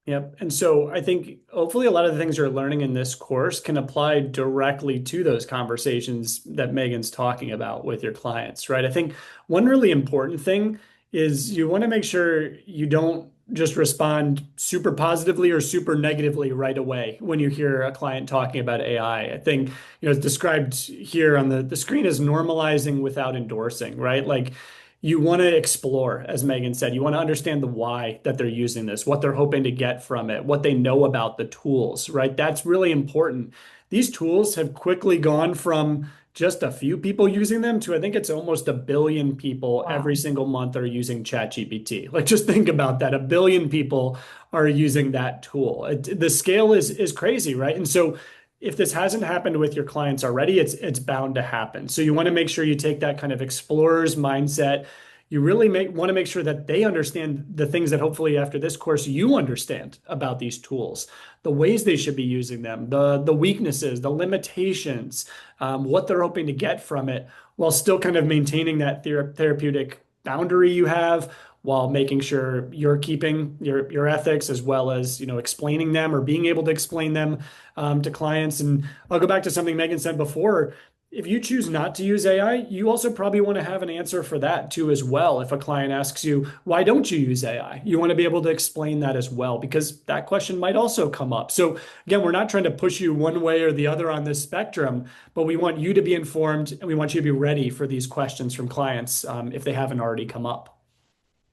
Yep. And so I think hopefully a lot of the things you're learning in this course can apply directly to those conversations that Megan's talking about with your clients, right? I think one really important thing is you want to make sure you don't just respond super positively or super negatively right away when you hear a client talking about AI. I think, it's described here on the screen as normalizing without endorsing, right? Like you want to explore, as Megan said, you want to understand the why that they're using this, what they're hoping to get from it, what they know about the tools, right? That's really important. These tools have quickly gone from just a few people using them to I think it's almost a billion people every Wow. single month are using ChatGPT. Like just think about that. A billion people are using that tool. The scale is crazy, right? And so if this hasn't happened with your clients already, it's bound to happen. So you want to make sure you take that kind of explorer's mindset. You really want to make sure that they understand the things that hopefully after this course you understand about these tools, the ways they should be using them, the weaknesses, the limitations, what they're hoping to get from it, while still kind of maintaining that therapeutic boundary you have, while making sure you're keeping your ethics as well as explaining them or being able to explain them to clients. And I'll go back to something Megan said before. If you choose not to use AI, you also probably want to have an answer for that too as well. If a client asks you, why don't you use AI? You want to be able to explain that as well, because that question might also come up. So again, we're not trying to push you one way or the other on this spectrum, but we want you to be informed and we want you to be ready for these questions from clients if they haven't already come up.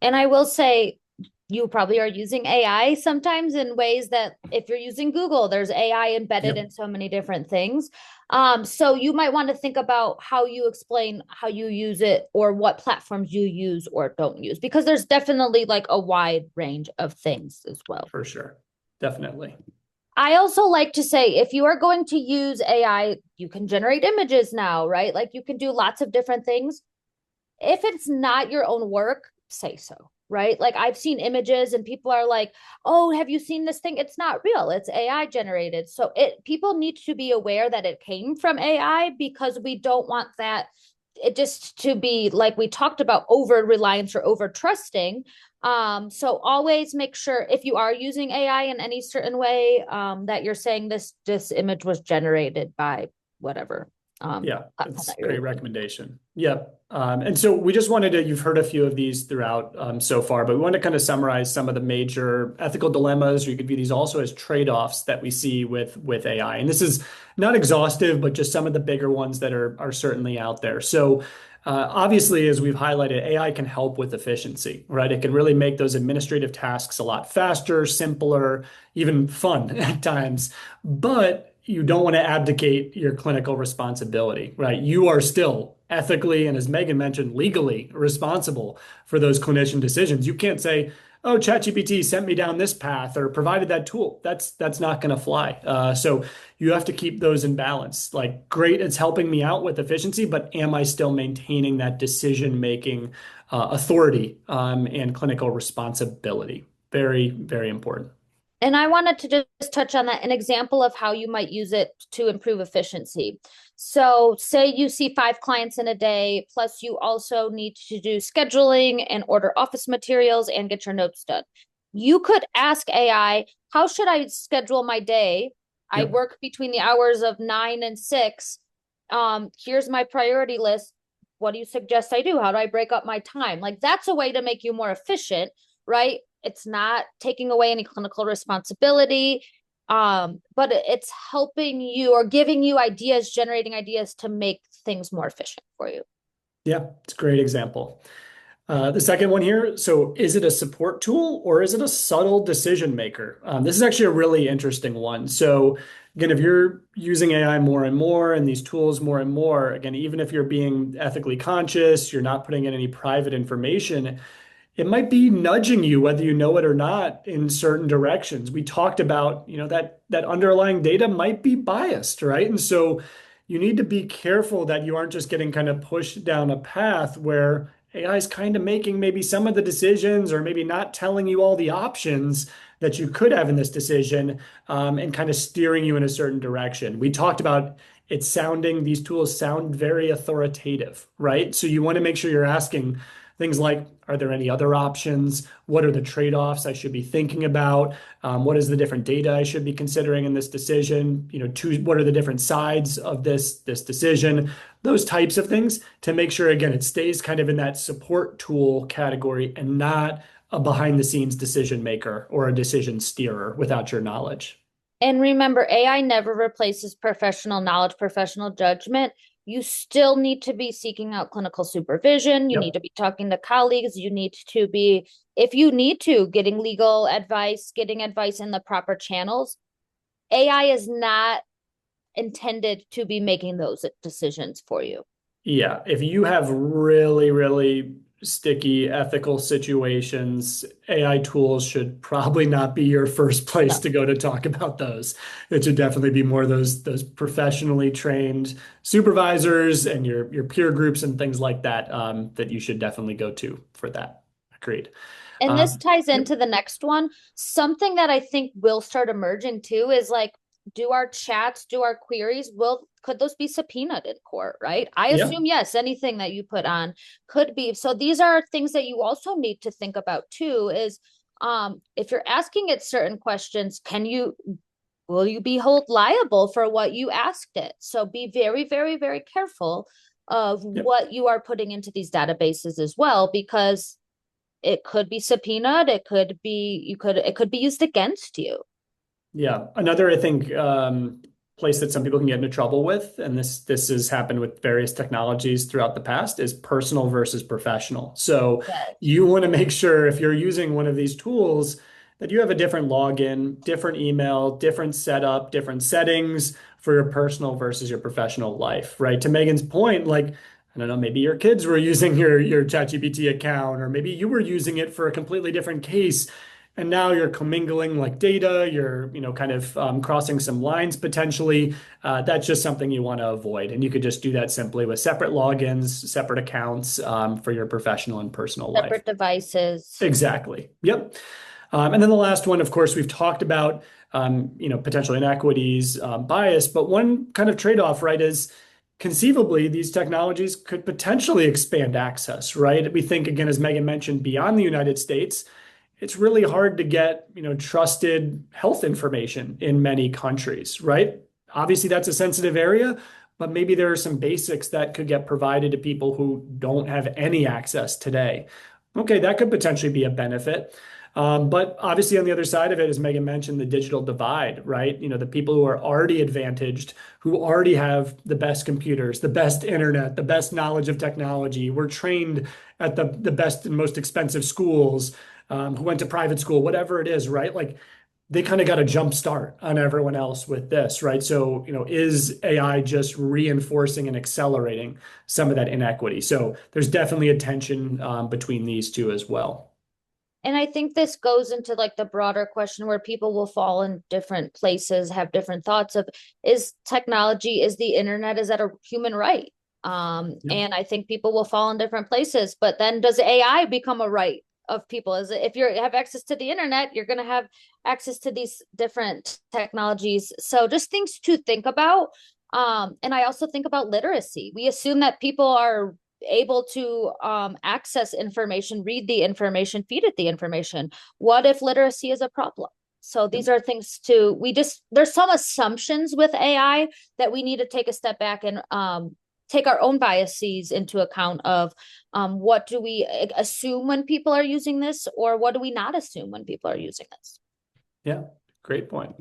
And I will say, you probably are using AI sometimes in ways that if you're using Google, there's AI embedded in Yep, so many different things. So you might want to think about how you explain how you use it or what platforms you use or don't use, because there's definitely like a wide range of things as well. for sure. Definitely. I also like to say if you are going to use AI, you can generate images now, right? Like you can do lots of different things. If it's not your own work, say so, right? Like I've seen images and people are like, "Oh, have you seen this thing? It's not real. It's AI generated." So it people need to be aware that it came from AI because we don't want that it just to be like we talked about over reliance or over trusting. So always make sure if you are using AI in any certain way, that you're saying this image was generated by whatever Yeah, platform that's that a you're great using. recommendation. Yep. And so we just wanted to, you've heard a few of these throughout so far, but we want to kind of summarize some of the major ethical dilemmas, or you could view these also as trade-offs that we see with AI. And this is not exhaustive, but just some of the bigger ones that are certainly out there. So obviously, as we've highlighted, AI can help with efficiency, right? It can really make those administrative tasks a lot faster, simpler, even fun at times. But you don't want to abdicate your clinical responsibility, right? You are still ethically and, as Megan mentioned, legally responsible for those clinician decisions. You can't say, "Oh, ChatGPT sent me down this path or provided that tool." That's not going to fly. So you have to keep those in balance. Like, great, it's helping me out with efficiency, but am I still maintaining that decision-making authority and clinical responsibility? Very, very important. And I wanted to just touch on that, an example of how you might use it to improve efficiency. So, say you see 5 clients in a day, plus you also need to do scheduling and order office materials and get your notes done. You could ask AI, how should I schedule my day? I Yep. work between the hours of 9 and 6. Here's my priority list. What do you suggest I do? How do I break up my time? Like, that's a way to make you more efficient, right? It's not taking away any clinical responsibility, but it's helping you or giving you ideas, generating ideas to make things more efficient for you. Yeah, it's a great example. The second one here, so is it a support tool or is it a subtle decision maker? This is actually a really interesting one. So again, if you're using AI more and more and these tools more and more, again, even if you're being ethically conscious, you're not putting in any private information, it might be nudging you, whether you know it or not, in certain directions. We talked about, that underlying data might be biased, right? And so you need to be careful that you aren't just getting kind of pushed down a path where AI is kind of making maybe some of the decisions or maybe not telling you all the options that you could have in this decision, and kind of steering you in a certain direction. We talked about these tools sound very authoritative, right? So you want to make sure you're asking things like, are there any other options? What are the trade-offs I should be thinking about? What is the different data I should be considering in this decision? What are the different sides of this decision? Those types of things to make sure, again, it stays kind of in that support tool category and not a behind the scenes decision maker or a decision steerer without your knowledge. And remember, AI never replaces professional knowledge, professional judgment. You still need to be seeking out clinical supervision. You need Yep. to be talking to colleagues. You need to be, if you need to, getting legal advice, getting advice in the proper channels. AI is not intended to be making those decisions for you. Yeah, if you have really, really sticky ethical situations, AI tools should probably not be your first place No. to go to talk about those. It should definitely be more those professionally trained supervisors and your peer groups and things like that, that you should definitely go to for that. Agreed. And this Um, ties yep, into the next one. Something that I think will start emerging too is like, do our chats, do our queries, could those be subpoenaed in court, right? I yeah, assume yes, anything that you put on could be. So these are things that you also need to think about too, is if you're asking it certain questions, will you be held liable for what you asked it? So be very, very, very careful of yep. what you are putting into these databases as well, because it could be subpoenaed, it could be used against you. Yeah. Another, I think, place that some people can get into trouble with, and this has happened with various technologies throughout the past, is personal versus professional. So Yes. you want to make sure if you're using one of these tools that you have a different login, different email, different setup, different settings for your personal versus your professional life, right? To Megan's point, like, I don't know, maybe your kids were using your ChatGPT account, or maybe you were using it for a completely different case. And now you're commingling like data, you're, kind of crossing some lines potentially. That's just something you want to avoid. And you could just do that simply with separate logins, separate accounts for your professional and personal life. Separate devices. Exactly. Yep. And then the last one, of course, we've talked about, potential inequities, bias, but one kind of trade-off, right, is conceivably these technologies could potentially expand access, right? We think, again, as Megan mentioned, beyond the United States, it's really hard to get, trusted health information in many countries, right? Obviously, that's a sensitive area, but maybe there are some basics that could get provided to people who don't have any access today. Okay, that could potentially be a benefit. But obviously, on the other side of it, as Megan mentioned, the digital divide, right? The people who are already advantaged, who already have the best computers, the best internet, the best knowledge of technology, were trained at the best and most expensive schools, who went to private school, whatever it is, right? Like they kind of got a jump start on everyone else with this, right? So, is AI just reinforcing and accelerating some of that inequity? So there's definitely a tension between these two as well. And I think this goes into like the broader question where people will fall in different places, have different thoughts of, is technology, is the internet, is that a human right? Yep. And I think people will fall in different places. But then does AI become a right of people? Is it, if you have access to the internet, you're going to have access to these different technologies. So just things to think about. And I also think about literacy. We assume that people are able to access information, read the information, feed it the information. What if literacy is a problem? So Yep. these are things to, there's some assumptions with AI that we need to take a step back and take our own biases into account of what do we assume when people are using this, or what do we not assume when people are using this? Yeah. Great point.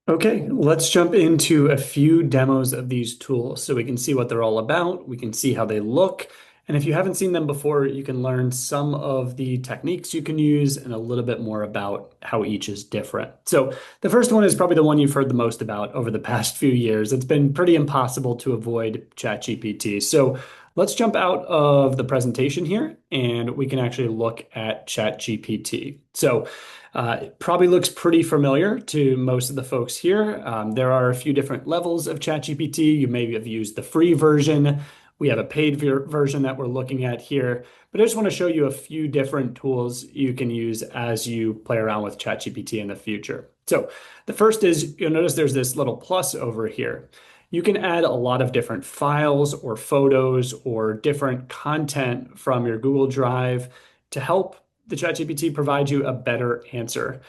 Okay, let's jump into a few demos of these tools so we can see what they're all about. We can see how they look. And if you haven't seen them before, you can learn some of the techniques you can use and a little bit more about how each is different. So the first one is probably the one you've heard the most about over the past few years. It's been pretty impossible to avoid ChatGPT. So let's jump out of the presentation here and we can actually look at ChatGPT. So it probably looks pretty familiar to most of the folks here. There are a few different levels of ChatGPT. You maybe have used the free version. We have a paid version that we're looking at here. But I just want to show you a few different tools you can use as you play around with ChatGPT in the future. So the first is you'll notice there's this little plus over here. You can add a lot of different files or photos or different content from your Google Drive to help the ChatGPT provide you a better answer.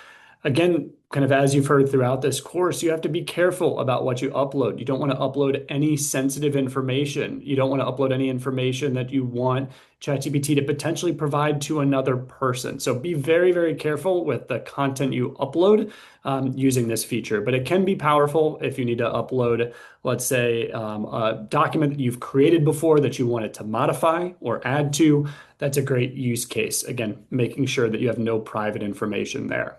Again, kind of as you've heard throughout this course, you have to be careful about what you upload. You don't want to upload any sensitive information. You don't want to upload any information that you want ChatGPT to potentially provide to another person. So be very, very careful with the content you upload using this feature. But it can be powerful if you need to upload, let's say, a document that you've created before that you want it to modify or add to. That's a great use case. Again, making sure that you have no private information there.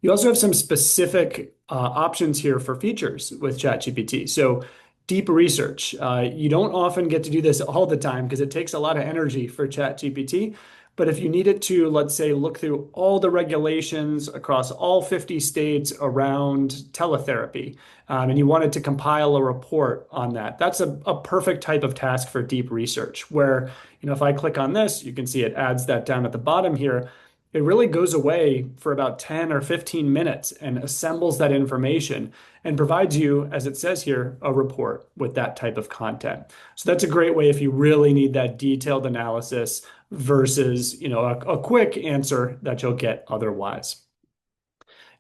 You also have some specific options here for features with ChatGPT. So deep research. You don't often get to do this all the time because it takes a lot of energy for ChatGPT. But if you needed to, let's say, look through all the regulations across all 50 states around teletherapy, and you wanted to compile a report on that, that's a perfect type of task for deep research where, if I click on this, you can see it adds that down at the bottom here. It really goes away for about 10 or 15 minutes and assembles that information and provides you, as it says here, a report with that type of content. So that's a great way if you really need that detailed analysis versus, a quick answer that you'll get otherwise.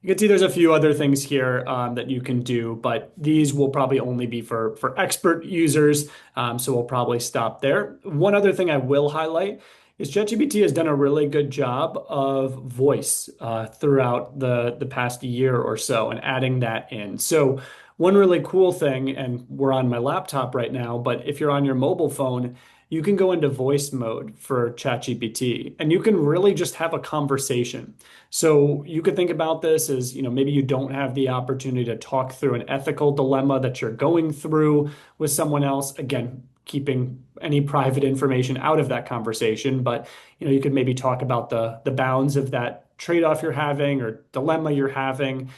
You can see there's a few other things here that you can do, but these will probably only be for expert users. So we'll probably stop there. One other thing I will highlight is ChatGPT has done a really good job of voice throughout the past year or so and adding that in. So One really cool thing, and we're on my laptop right now, but if you're on your mobile phone, you can go into voice mode for ChatGPT and you can really just have a conversation. So you could think about this as, maybe you don't have the opportunity to talk through an ethical dilemma that you're going through with someone else. Again, keeping any private information out of that conversation, but you could maybe talk about the bounds of that trade-off you're having or dilemma you're having.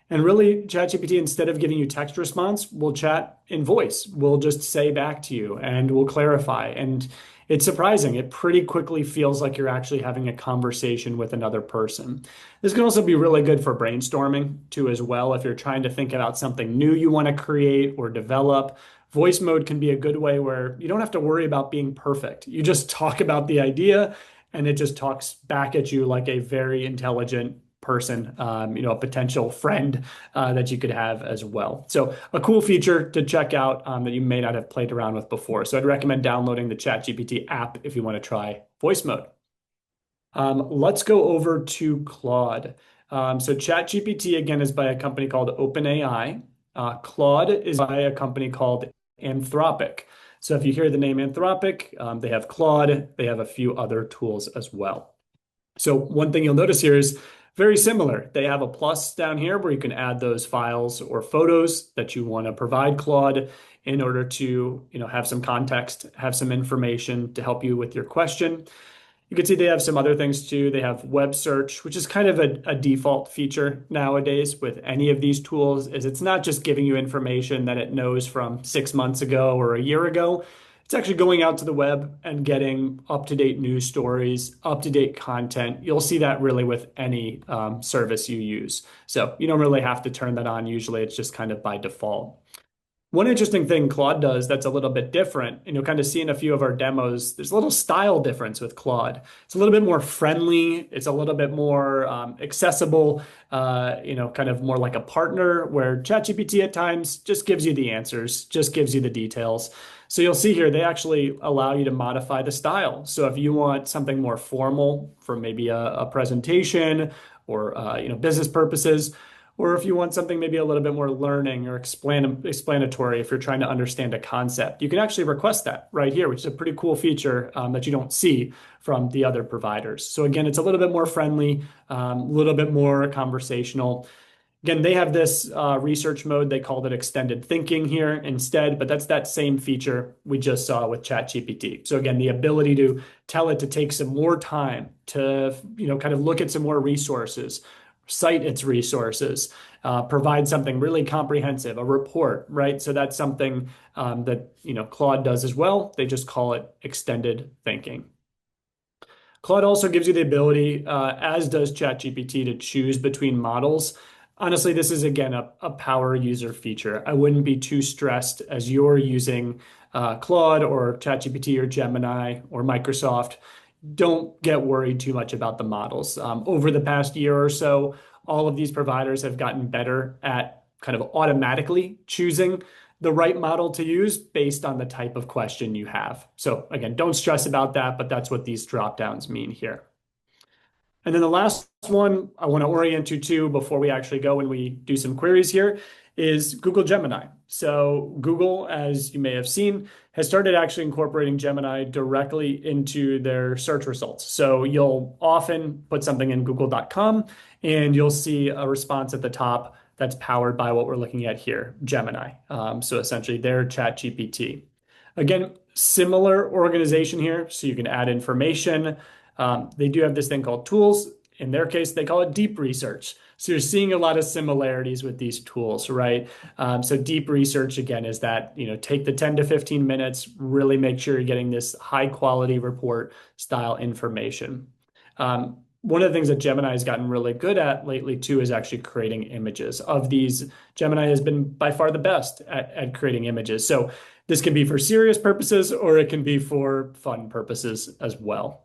And really, ChatGPT, instead of giving you text response, will chat in voice. We'll just say back to you and we'll clarify. And it's surprising. It pretty quickly feels like you're actually having a conversation with another person. This can also be really good for brainstorming too, as well. If you're trying to think about something new you want to create or develop, voice mode can be a good way where you don't have to worry about being perfect. You just talk about the idea and it just talks back at you like a very intelligent person, a potential friend that you could have as well. So a cool feature to check out that you may not have played around with before. So I'd recommend downloading the ChatGPT app if you want to try voice mode. Let's go over to Claude. So ChatGPT again is by a company called OpenAI. Claude is by a company called Anthropic. So if you hear the name Anthropic, they have Claude, they have a few other tools as well. So one thing you'll notice here is very similar. They have a plus down here where you can add those files or photos that you want to provide Claude in order to, have some context, have some information to help you with your question. You can see they have some other things too. They have web search, which is kind of a default feature nowadays with any of these tools, is it's not just giving you information that it knows from 6 months ago or a year ago. It's actually going out to the web and getting up-to-date news stories, up-to-date content. You'll see that really with any service you use. So you don't really have to turn that on. Usually it's just kind of by default. One interesting thing Claude does that's a little bit different, and you'll kind of see in a few of our demos, there's a little style difference with Claude. It's a little bit more friendly. It's a little bit more accessible, kind of more like a partner, where ChatGPT at times just gives you the answers, just gives you the details. So you'll see here, they actually allow you to modify the style. So if you want something more formal for maybe a presentation or business purposes, or if you want something maybe a little bit more learning or explanatory, if you're trying to understand a concept, you can actually request that right here, which is a pretty cool feature that you don't see from the other providers. So again, it's a little bit more friendly, a little bit more conversational. Again, they have this research mode. They called it extended thinking here instead, but that's that same feature we just saw with ChatGPT. So again, the ability to tell it to take some more time to, kind of look at some more resources, cite its resources, provide something really comprehensive, a report, right? So that's something that, Claude does as well. They just call it extended thinking. Claude also gives you the ability, as does ChatGPT, to choose between models. Honestly, this is again a power user feature. I wouldn't be too stressed as you're using Claude or ChatGPT or Gemini or Microsoft. Don't get worried too much about the models. Over the past year or so, all of these providers have gotten better at kind of automatically choosing the right model to use based on the type of question you have. So again, don't stress about that, but that's what these dropdowns mean here. And then the last one I want to orient you to before we actually go and we do some queries here is Google Gemini. So Google, as you may have seen, has started actually incorporating Gemini directly into their search results. So you'll often put something in google.com and you'll see a response at the top that's powered by what we're looking at here, Gemini. So essentially their ChatGPT. Again, similar organization here. So you can add information. They do have this thing called tools. In their case, they call it deep research. So you're seeing a lot of similarities with these tools, right? So deep research, again, is that, take the 10 to 15 minutes, really make sure you're getting this high quality report style information. One of the things that Gemini has gotten really good at lately too is actually creating images. Of these, Gemini has been by far the best at creating images. So this can be for serious purposes or it can be for fun purposes as well.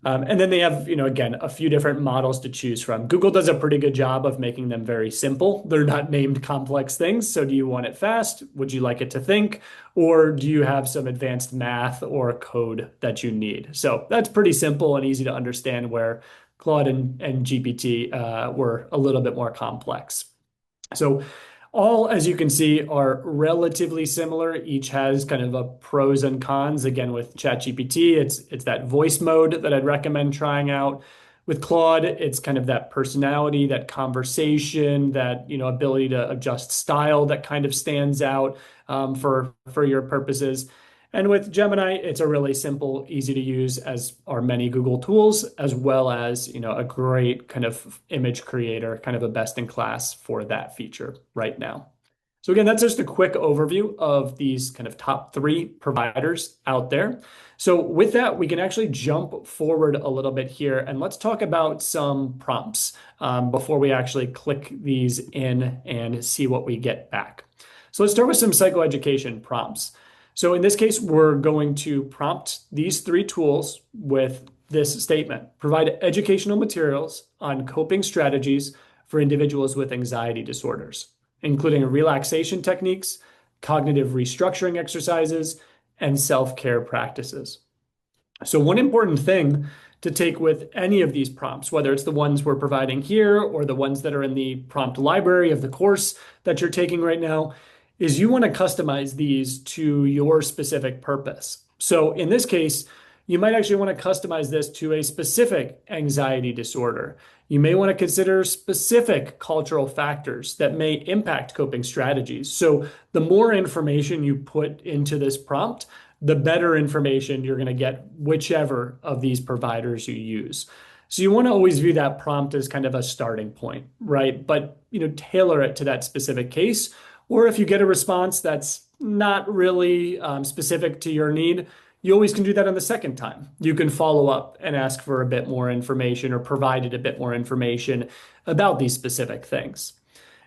And then they have, again, a few different models to choose from. Google does a pretty good job of making them very simple. They're not named complex things. So do you want it fast? Would you like it to think? Or do you have some advanced math or code that you need? So that's pretty simple and easy to understand, where Claude and GPT were a little bit more complex. So All, as you can see, are relatively similar. Each has kind of a pros and cons. Again, with ChatGPT, it's that voice mode that I'd recommend trying out. With Claude, it's kind of that personality, that conversation, that ability to adjust style that kind of stands out for your purposes. And with Gemini, it's a really simple, easy to use, as are many Google tools, as well as, a great kind of image creator, kind of a best in class for that feature right now. So again, that's just a quick overview of these kind of top three providers out there. So with that, we can actually jump forward a little bit here and let's talk about some prompts before we actually click these in and see what we get back. So let's start with some psychoeducation prompts. So in this case, we're going to prompt these three tools with this statement: provide educational materials on coping strategies for individuals with anxiety disorders, including relaxation techniques, cognitive restructuring exercises, and self-care practices. So one important thing to take with any of these prompts, whether it's the ones we're providing here or the ones that are in the prompt library of the course that you're taking right now, is you want to customize these to your specific purpose. So in this case, you might actually want to customize this to a specific anxiety disorder. You may want to consider specific cultural factors that may impact coping strategies. So the more information you put into this prompt, the better information you're going to get whichever of these providers you use. So you want to always view that prompt as kind of a starting point, right? But tailor it to that specific case. Or if you get a response that's not really specific to your need, you always can do that on the second time. You can follow up and ask for a bit more information or provided a bit more information about these specific things.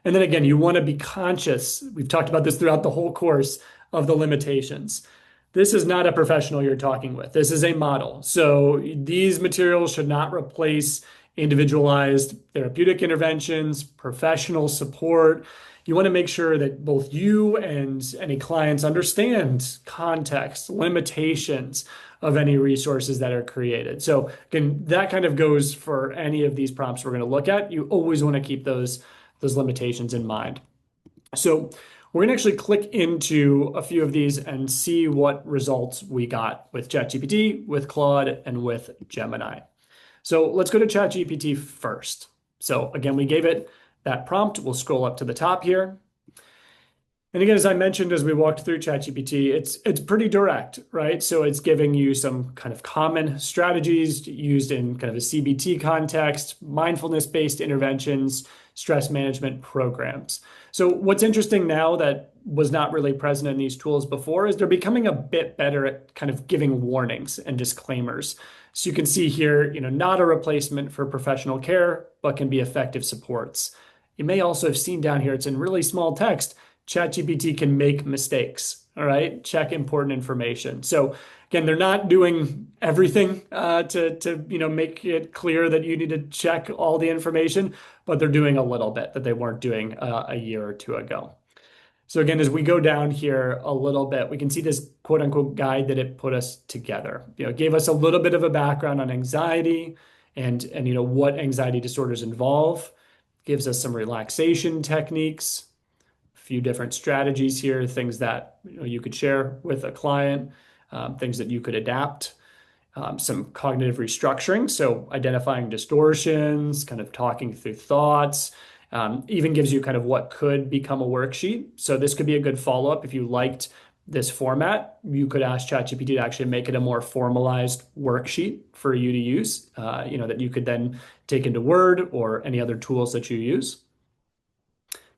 And then again, you want to be conscious. We've talked about this throughout the whole course of the limitations. This is not a professional you're talking with. This is a model. So these materials should not replace individualized therapeutic interventions, professional support. You want to make sure that both you and any clients understand context, limitations of any resources that are created. So again, that kind of goes for any of these prompts we're going to look at. You always want to keep those limitations in mind. So we're going to actually click into a few of these and see what results we got with ChatGPT, with Claude, and with Gemini. So let's go to ChatGPT first. So again, we gave it that prompt. We'll scroll up to the top here. And again, as I mentioned, as we walked through ChatGPT, it's pretty direct, right? So it's giving you some kind of common strategies used in kind of a CBT context, mindfulness-based interventions, stress management programs. So what's interesting now that was not really present in these tools before is they're becoming a bit better at kind of giving warnings and disclaimers. So you can see here, not a replacement for professional care, but can be effective supports. You may also have seen down here, it's in really small text, ChatGPT can make mistakes, all right? Check important information. So again, they're not doing everything to make it clear that you need to check all the information, but they're doing a little bit that they weren't doing a year or two ago. So again, as we go down here a little bit, we can see this quote unquote guide that it put us together. It gave us a little bit of a background on anxiety and what anxiety disorders involve. Gives us some relaxation techniques, a few different strategies here, things that you could share with a client, things that you could adapt, some cognitive restructuring, so identifying distortions, kind of talking through thoughts, even gives you kind of what could become a worksheet. So this could be a good follow-up if you liked this format. You could ask ChatGPT to actually make it a more formalized worksheet for you to use, that you could then take into Word or any other tools that you use.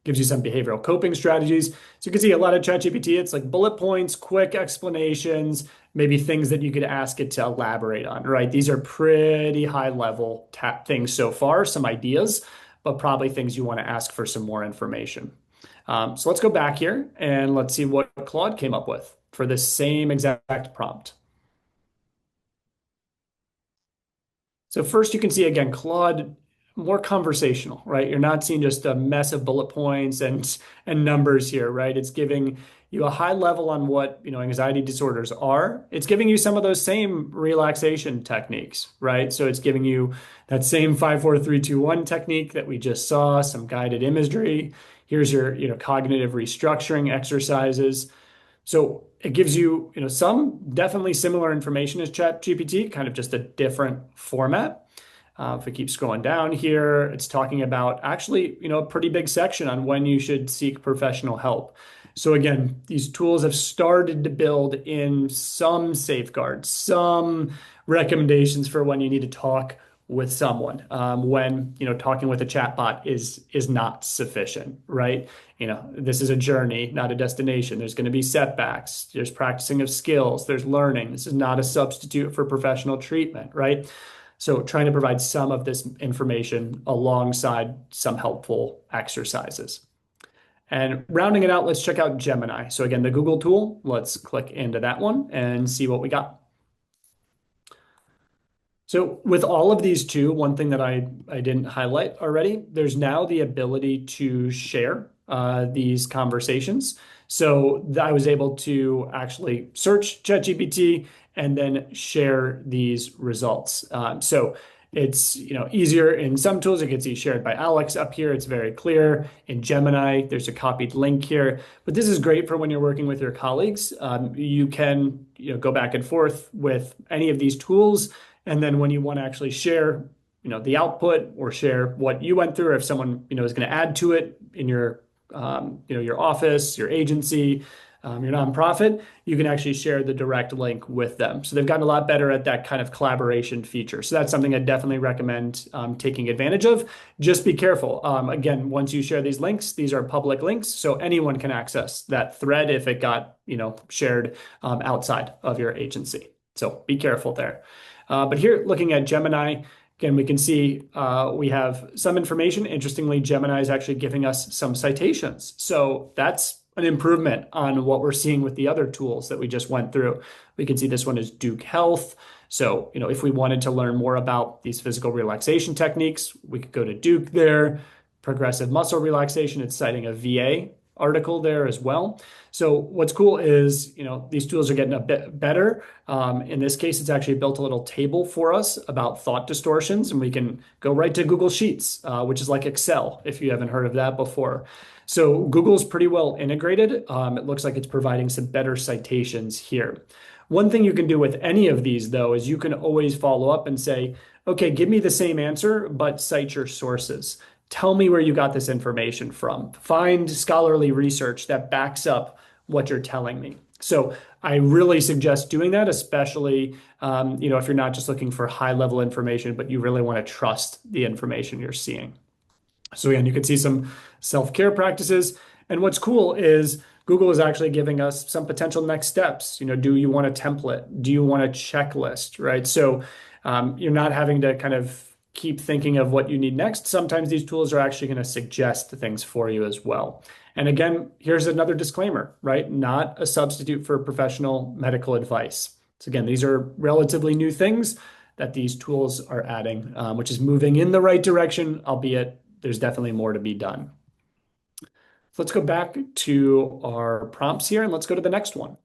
Gives you some behavioral coping strategies. So you can see a lot of ChatGPT, it's like bullet points, quick explanations, maybe things that you could ask it to elaborate on, right? These are pretty high level things so far, some ideas, but probably things you want to ask for some more information. So let's go back here and let's see what Claude came up with for the same exact prompt. So first you can see again, Claude, more conversational, right? You're not seeing just a mess of bullet points and numbers here, right? It's giving you a high level on what, anxiety disorders are. It's giving you some of those same relaxation techniques, right? So it's giving you that same 5, 4, 3, 2, 1 technique that we just saw, some guided imagery. Here's your, cognitive restructuring exercises. So it gives you, some definitely similar information as ChatGPT, kind of just a different format. If we keep scrolling down here, it's talking about actually, a pretty big section on when you should seek professional help. So again, these tools have started to build in some safeguards, some recommendations for when you need to talk with someone, when, talking with a chatbot is not sufficient, right? This is a journey, not a destination. There's going to be setbacks. There's practicing of skills. There's learning. This is not a substitute for professional treatment, right? So trying to provide some of this information alongside some helpful exercises. And rounding it out, let's check out Gemini. So again, the Google tool, let's click into that one and see what we got. So with all of these too, one thing that I didn't highlight already, there's now the ability to share these conversations. So I was able to actually search ChatGPT and then share these results. So it's easier in some tools. It gets shared by Alex up here. It's very clear. In Gemini, there's a copied link here. But this is great for when you're working with your colleagues. You can go back and forth with any of these tools. And then when you want to actually share, the output or share what you went through, or if someone, is going to add to it in your, your office, your agency, your nonprofit, you can actually share the direct link with them. So they've gotten a lot better at that kind of collaboration feature. So that's something I definitely recommend taking advantage of. Just be careful. Again, once you share these links, these are public links, so anyone can access that thread if it got, shared outside of your agency. So be careful there. But here, looking at Gemini, again, we can see we have some information. Interestingly, Gemini is actually giving us some citations. So that's an improvement on what we're seeing with the other tools that we just went through. We can see this one is Duke Health. So, if we wanted to learn more about these physical relaxation techniques, we could go to Duke there. Progressive muscle relaxation, it's citing a VA article there as well. So what's cool is, these tools are getting a bit better. In this case, it's actually built a little table for us about thought distortions, and we can go right to Google Sheets, which is like Excel, if you haven't heard of that before. So Google's pretty well integrated. It looks like it's providing some better citations here. One thing you can do with any of these, though, is you can always follow up and say, okay, give me the same answer, but cite your sources. Tell me where you got this information from. Find scholarly research that backs up what you're telling me. So I really suggest doing that, especially if you're not just looking for high level information, but you really want to trust the information you're seeing. So again, you can see some self-care practices. And what's cool is Google is actually giving us some potential next steps. Do you want a template? Do you want a checklist, right? So you're not having to kind of keep thinking of what you need next. Sometimes these tools are actually going to suggest things for you as well. And again, here's another disclaimer, right? Not a substitute for professional medical advice. So again, these are relatively new things that these tools are adding, which is moving in the right direction, albeit there's definitely more to be done. So let's go back to our prompts here and let's go to the next one.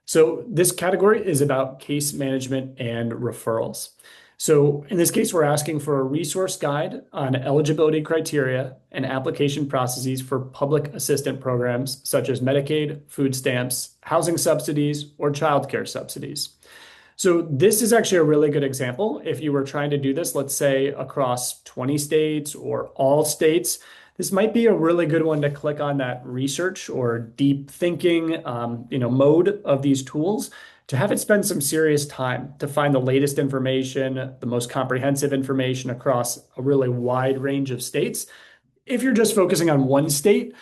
So this category is about case management and referrals. So in this case, we're asking for a resource guide on eligibility criteria and application processes for public assistance programs such as Medicaid, food stamps, housing subsidies, or childcare subsidies. So this is actually a really good example. If you were trying to do this, let's say across 20 states or all states, this might be a really good one to click on that research or deep thinking, mode of these tools to have it spend some serious time to find the latest information, the most comprehensive information across a really wide range of states. If you're just focusing on one state,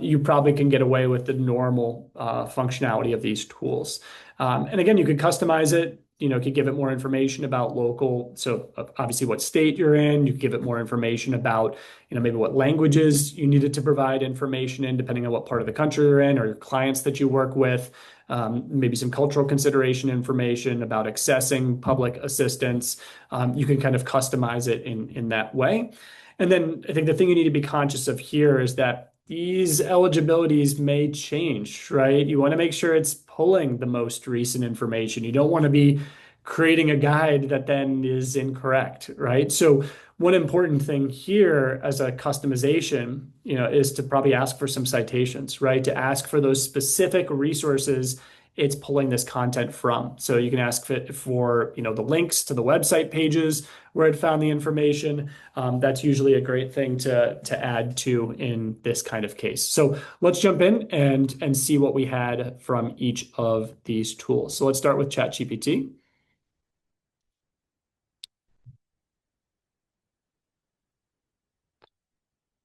you probably can get away with the normal functionality of these tools. And again, you could customize it. Could give it more information about local. So obviously what state you're in, you could give it more information about, maybe what languages you needed to provide information in, depending on what part of the country you're in or your clients that you work with. Maybe some cultural consideration information about accessing public assistance. You can kind of customize it in that way. And then I think the thing you need to be conscious of here is that these eligibilities may change, right? You want to make sure it's pulling the most recent information. You don't want to be creating a guide that then is incorrect, right? So one important thing here as a customization, is to probably ask for some citations, right? To ask for those specific resources it's pulling this content from. So you can ask for, the links to the website pages where it found the information. That's usually a great thing to add to in this kind of case. So let's jump in and see what we had from each of these tools. So let's start with ChatGPT.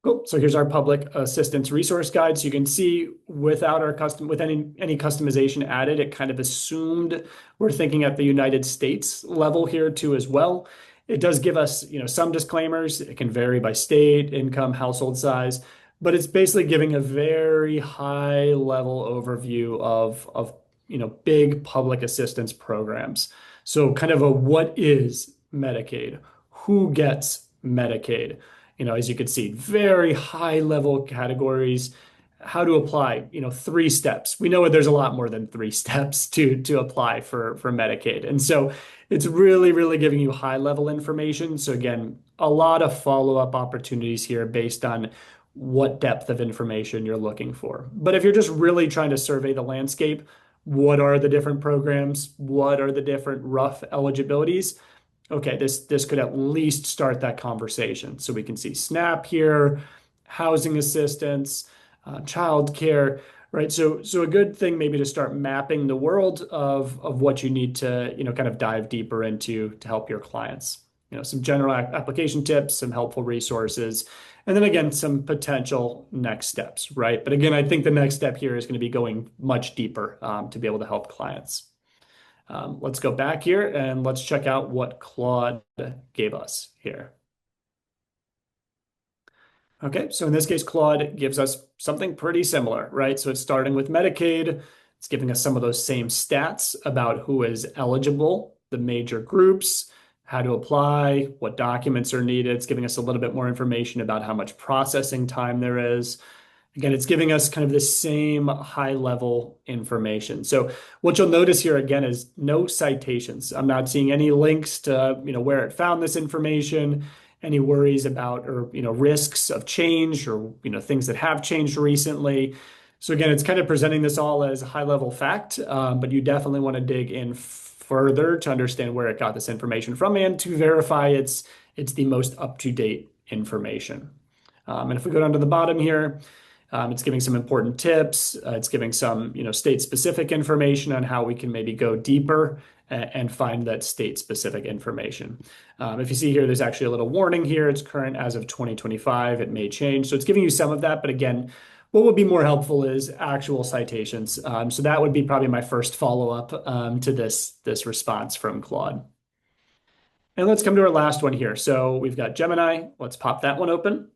Cool. So here's our public assistance resource guide. So you can see without with any customization added, it kind of assumed we're thinking at the United States level here too as well. It does give us, some disclaimers. It can vary by state, income, household size, but it's basically giving a very high level overview of big public assistance programs. So kind of a what is Medicaid? Who gets Medicaid? As you can see, very high level categories, how to apply, 3 steps. We know there's a lot more than 3 steps to apply for Medicaid. And so it's really, really giving you high level information. So again, a lot of follow-up opportunities here based on what depth of information you're looking for. But if you're just really trying to survey the landscape, what are the different programs? What are the different rough eligibilities? Okay, this could at least start that conversation. So we can see SNAP here, housing assistance, childcare, right? So a good thing maybe to start mapping the world of what you need to, kind of dive deeper into to help your clients. Some general application tips, some helpful resources, and then again, some potential next steps, right? But again, I think the next step here is going to be going much deeper to be able to help clients. Let's go back here and let's check out what Claude gave us here. Okay, so in this case, Claude gives us something pretty similar, right? So it's starting with Medicaid. It's giving us some of those same stats about who is eligible, the major groups, how to apply, what documents are needed. It's giving us a little bit more information about how much processing time there is. Again, it's giving us kind of the same high level information. So what you'll notice here again is no citations. I'm not seeing any links to, where it found this information, any worries about or, risks of change or, things that have changed recently. So again, it's kind of presenting this all as a high level fact, but you definitely want to dig in further to understand where it got this information from and to verify it's the most up-to-date information. And if we go down to the bottom here, it's giving some important tips. It's giving some, state-specific information on how we can maybe go deeper and find that state-specific information. If you see here, there's actually a little warning here. It's current as of 2025. It may change. So it's giving you some of that. But again, what would be more helpful is actual citations. So that would be probably my first follow-up to this response from Claude. And let's come to our last one here. So we've got Gemini. Let's pop that one open.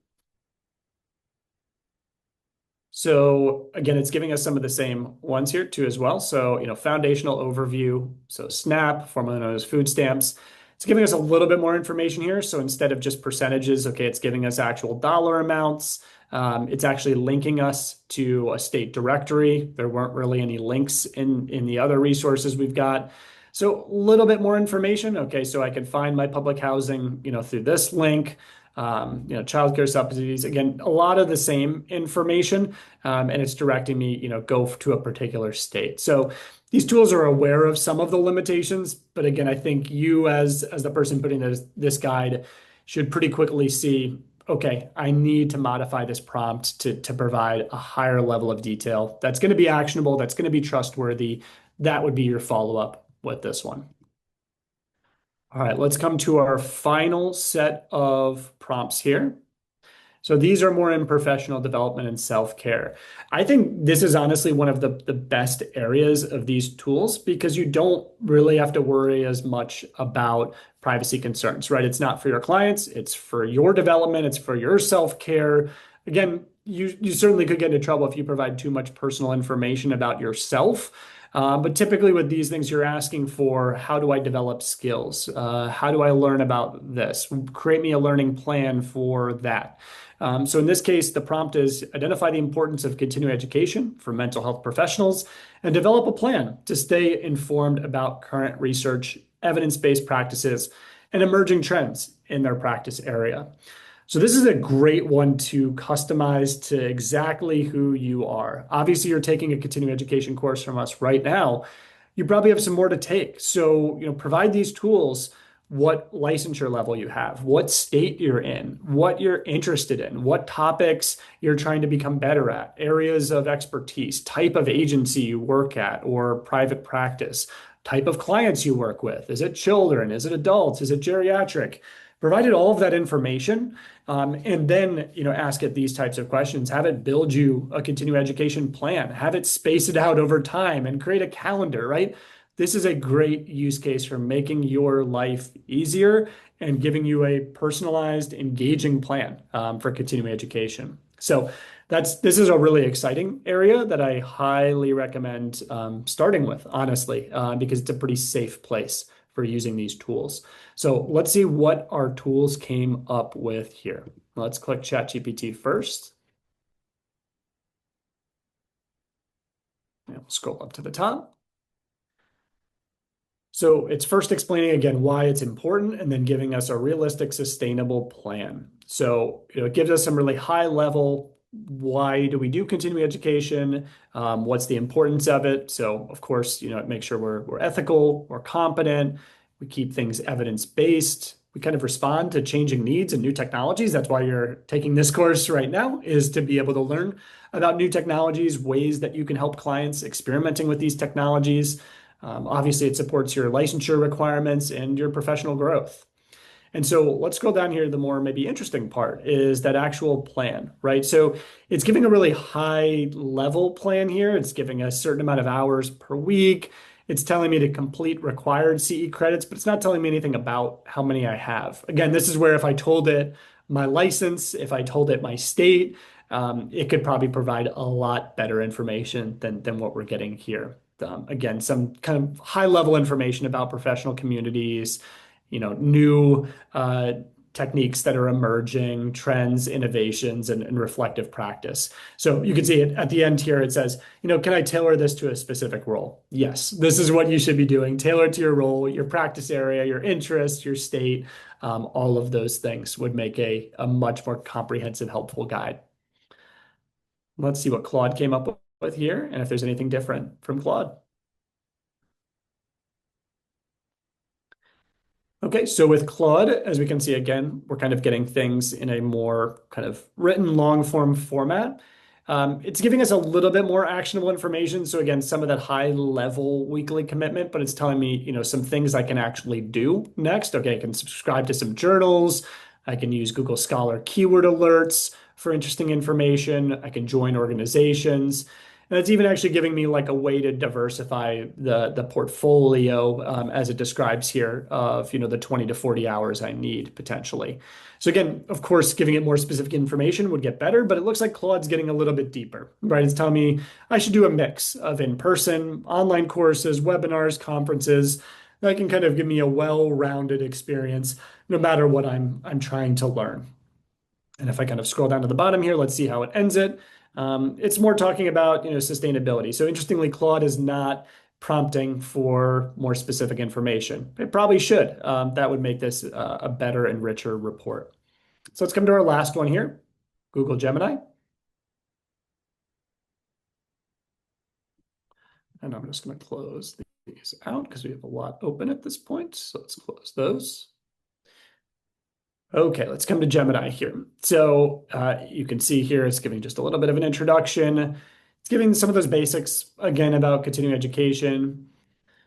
So again, it's giving us some of the same ones here too as well. So, foundational overview. So SNAP, formerly known as food stamps. It's giving us a little bit more information here. So instead of just percentages, okay, it's giving us actual dollar amounts. It's actually linking us to a state directory. There weren't really any links in the other resources we've got. So a little bit more information. Okay, so I can find my public housing, through this link. Childcare subsidies, again, a lot of the same information, and it's directing me, go to a particular state. So these tools are aware of some of the limitations, but again, I think you as the person putting this guide should pretty quickly see, okay, I need to modify this prompt to provide a higher level of detail. That's going to be actionable. That's going to be trustworthy. That would be your follow-up with this one. All right, let's come to our final set of prompts here. So these are more in professional development and self-care. I think this is honestly one of the best areas of these tools because you don't really have to worry as much about privacy concerns, right? It's not for your clients, it's for your development, it's for your self-care. Again, you certainly could get into trouble if you provide too much personal information about yourself. But typically with these things, you're asking for, how do I develop skills? How do I learn about this? Create me a learning plan for that. So in this case, the prompt is identify the importance of continuing education for mental health professionals and develop a plan to stay informed about current research evidence-based practices, and emerging trends in their practice area. So this is a great one to customize to exactly who you are. Obviously, you're taking a continuing education course from us right now. You probably have some more to take. So, provide these tools, what licensure level you have, what state you're in, what you're interested in, what topics you're trying to become better at, areas of expertise, type of agency you work at or private practice, type of clients you work with. Is it children? Is it adults? Is it geriatric? Provided all of that information, and then ask it these types of questions. Have it build you a continuing education plan. Have it space it out over time and create a calendar, right? This is a great use case for making your life easier and giving you a personalized, engaging plan for continuing education. So this is a really exciting area that I highly recommend starting with, honestly, because it's a pretty safe place for using these tools. So let's see what our tools came up with here. Let's click ChatGPT first. And we'll scroll up to the top. So it's first explaining again why it's important and then giving us a realistic, sustainable plan. So it gives us some really high level, why do we do continuing education? What's the importance of it? So of course, it makes sure we're ethical, we're competent, we keep things evidence-based. We kind of respond to changing needs and new technologies. That's why you're taking this course right now, is to be able to learn about new technologies, ways that you can help clients experimenting with these technologies. Obviously, it supports your licensure requirements and your professional growth. And so let's go down here. The more maybe interesting part is that actual plan, right? So it's giving a really high level plan here. It's giving a certain amount of hours per week. It's telling me to complete required CE credits, but it's not telling me anything about how many I have. Again, this is where if I told it my license, if I told it my state, it could probably provide a lot better information than what we're getting here. Again, some kind of high level information about professional communities, new techniques that are emerging, trends, innovations, and reflective practice. So you can see it at the end here. It says, can I tailor this to a specific role? Yes, this is what you should be doing. Tailor it to your role, your practice area, your interest, your state. All of those things would make a much more comprehensive, helpful guide. Let's see what Claude came up with here and if there's anything different from Claude. Okay, so with Claude, as we can see again, we're kind of getting things in a more kind of written long form format. It's giving us a little bit more actionable information. So again, some of that high level weekly commitment, but it's telling me, some things I can actually do next. Okay, I can subscribe to some journals. I can use Google Scholar keyword alerts for interesting information. I can join organizations. And it's even actually giving me like a way to diversify the portfolio as it describes here of the 20 to 40 hours I need potentially. So again, of course, giving it more specific information would get better, but it looks like Claude's getting a little bit deeper, right? It's telling me I should do a mix of in-person, online courses, webinars, conferences that can kind of give me a well-rounded experience no matter what I'm trying to learn. And if I kind of scroll down to the bottom here, let's see how it ends it. It's more talking about sustainability. So interestingly, Claude is not prompting for more specific information. It probably should. That would make this a better and richer report. So let's come to our last one here, Google Gemini. And I'm just going to close these out because we have a lot open at this point. So let's close those. Okay, let's come to Gemini here. So you can see here, it's giving just a little bit of an introduction. It's giving some of those basics, again, about continuing education.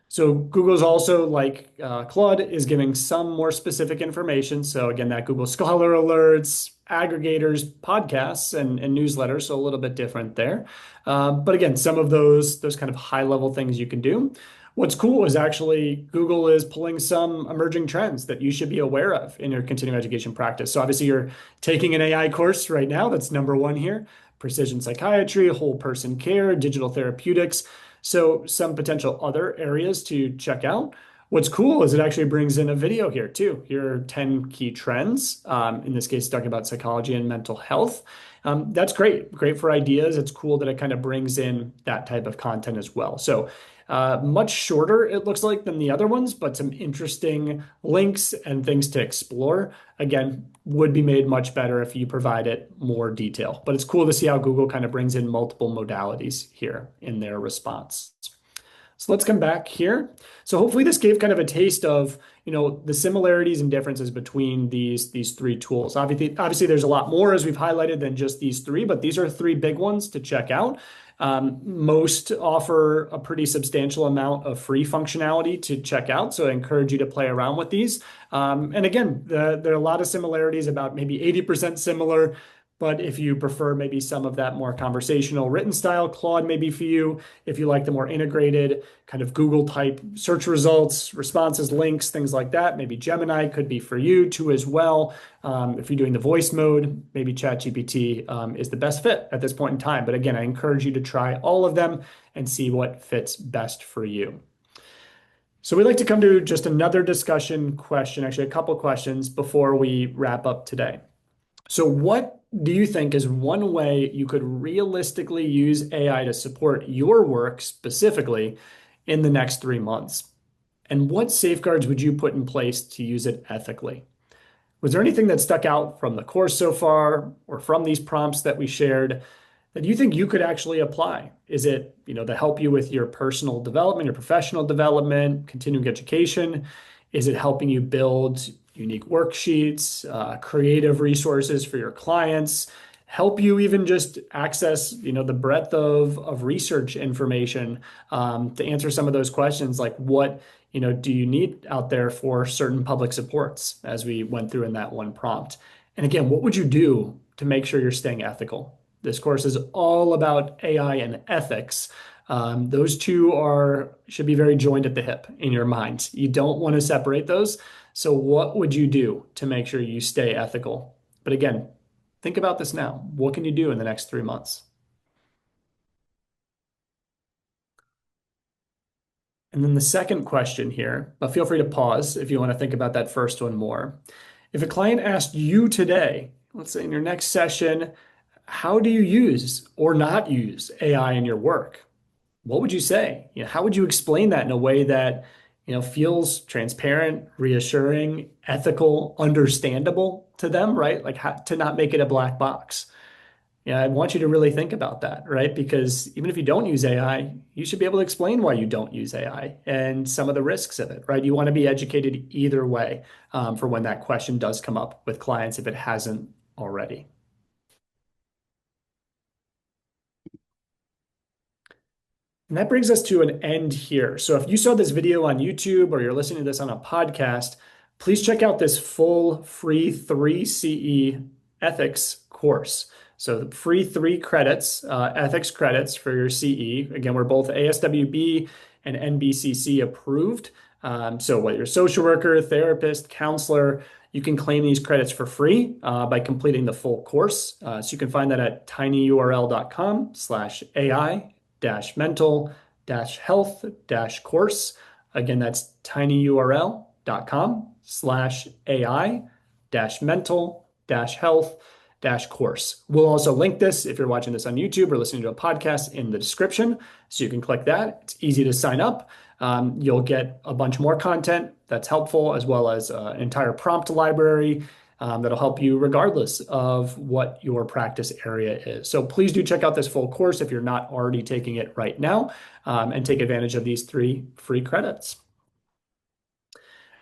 So Google's also, like Claude, is giving some more specific information. So again, that Google Scholar alerts, aggregators, podcasts, and newsletters, so a little bit different there. But again, some of those kind of high-level things you can do. What's cool is actually Google is pulling some emerging trends that you should be aware of in your continuing education practice. So obviously you're taking an AI course right now. That's number one here. Precision psychiatry, whole person care, digital therapeutics. So some potential other areas to check out What's cool is it actually brings in a video here too. Here are 10 key trends. In this case, talking about psychology and mental health. That's great. Great for ideas. It's cool that it kind of brings in that type of content as well. So much shorter, it looks like, than the other ones, but some interesting links and things to explore. Again, would be made much better if you provide it more detail. But it's cool to see how Google kind of brings in multiple modalities here in their response. So let's come back here. So hopefully this gave kind of a taste of, the similarities and differences between these three tools. Obviously, there's a lot more as we've highlighted than just these three, but these are three big ones to check out. Most offer a pretty substantial amount of free functionality to check out, so I encourage you to play around with these. And again, there are a lot of similarities, about maybe 80% similar. But if you prefer maybe some of that more conversational written style, Claude may be for you. If you like the more integrated kind of Google type search results, responses, links, things like that, maybe Gemini could be for you too as well. If you're doing the voice mode, maybe ChatGPT is the best fit at this point in time. But again, I encourage you to try all of them and see what fits best for you. So we'd like to come to just another discussion question, actually a couple questions before we wrap up today. So what do you think is one way you could realistically use AI to support your work specifically in the next 3 months? And what safeguards would you put in place to use it ethically? Was there anything that stuck out from the course so far or from these prompts that we shared that you think you could actually apply? Is it, to help you with your personal development, your professional development, continuing education? Is it helping you build unique worksheets, creative resources for your clients, help you even just access, the breadth of research information to answer some of those questions, like what, do you need out there for certain public supports, as we went through in that one prompt. And again, what would you do to make sure you're staying ethical? This course is all about AI and ethics. Those two should be very joined at the hip in your mind. You don't want to separate those. So what would you do to make sure you stay ethical? But again, think about this now. What can you do in the next 3 months? And then the second question here, but feel free to pause if you want to think about that first one more. If a client asked you today, let's say in your next session, how do you use or not use AI in your work? What would you say? How would you explain that in a way that, feels transparent, reassuring, ethical, understandable to them, right? Like how, to not make it a black box. Yeah, I want you to really think about that, right? Because even if you don't use AI, you should be able to explain why you don't use AI and some of the risks of it, right? You want to be educated either way for when that question does come up with clients if it hasn't already. And that brings us to an end here. So if you saw this video on YouTube or you're listening to this on a podcast, please check out this full free 3 CE ethics course. So the free 3 credits, ethics credits for your CE. Again, we're both ASWB and NBCC approved. So whether you're a social worker, therapist, counselor, you can claim these credits for free by completing the full course. So you can find that at tinyurl.com/AI mental health course. Again, that's tinyurl.com/AI mental health course. We'll also link this if you're watching this on YouTube or listening to a podcast in the description. So you can click that. It's easy to sign up. You'll get a bunch more content that's helpful, as well as an entire prompt library that'll help you regardless of what your practice area is. So please do check out this full course if you're not already taking it right now, and take advantage of these 3 free credits.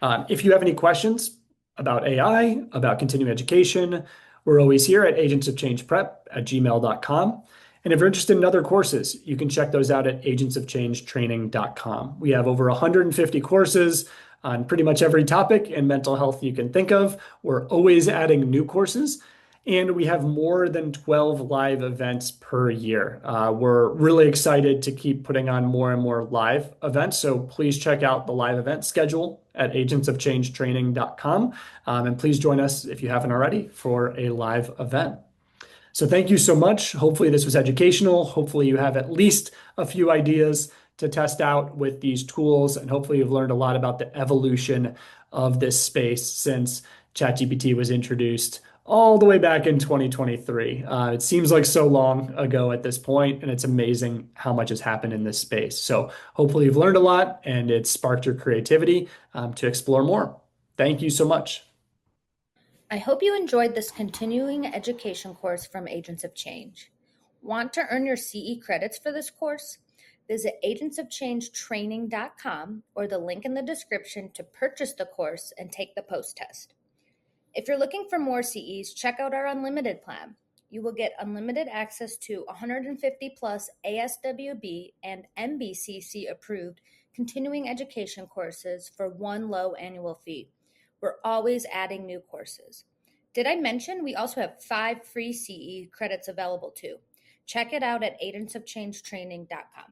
If you have any questions about AI, about continuing education, we're always here at agentsofchangeprep@gmail.com. And if you're interested in other courses, you can check those out at agentsofchangetraining.com. We have over 150 courses on pretty much every topic in mental health you can think of. We're always adding new courses, and we have more than 12 live events per year. We're really excited to keep putting on more and more live events, so please check out the live event schedule at agentsofchangetraining.com, and please join us if you haven't already for a live event. So thank you so much. Hopefully this was educational. Hopefully you have at least a few ideas to test out with these tools. And hopefully, you've learned a lot about the evolution of this space since ChatGPT was introduced all the way back in 2023. It seems like so long ago at this point, and it's amazing how much has happened in this space. So, hopefully, you've learned a lot and it sparked your creativity to explore more. Thank you so much. I hope you enjoyed this continuing education course from Agents of Change. Want to earn your CE credits for this course? Visit agentsofchangetraining.com or the link in the description to purchase the course and take the post test. If you're looking for more CEs, check out our unlimited plan. You will get unlimited access to 150 plus ASWB and NBCC approved continuing education courses for one low annual fee. We're always adding new courses. Did I mention we also have 5 free CE credits available too? Check it out at agentsofchangetraining.com.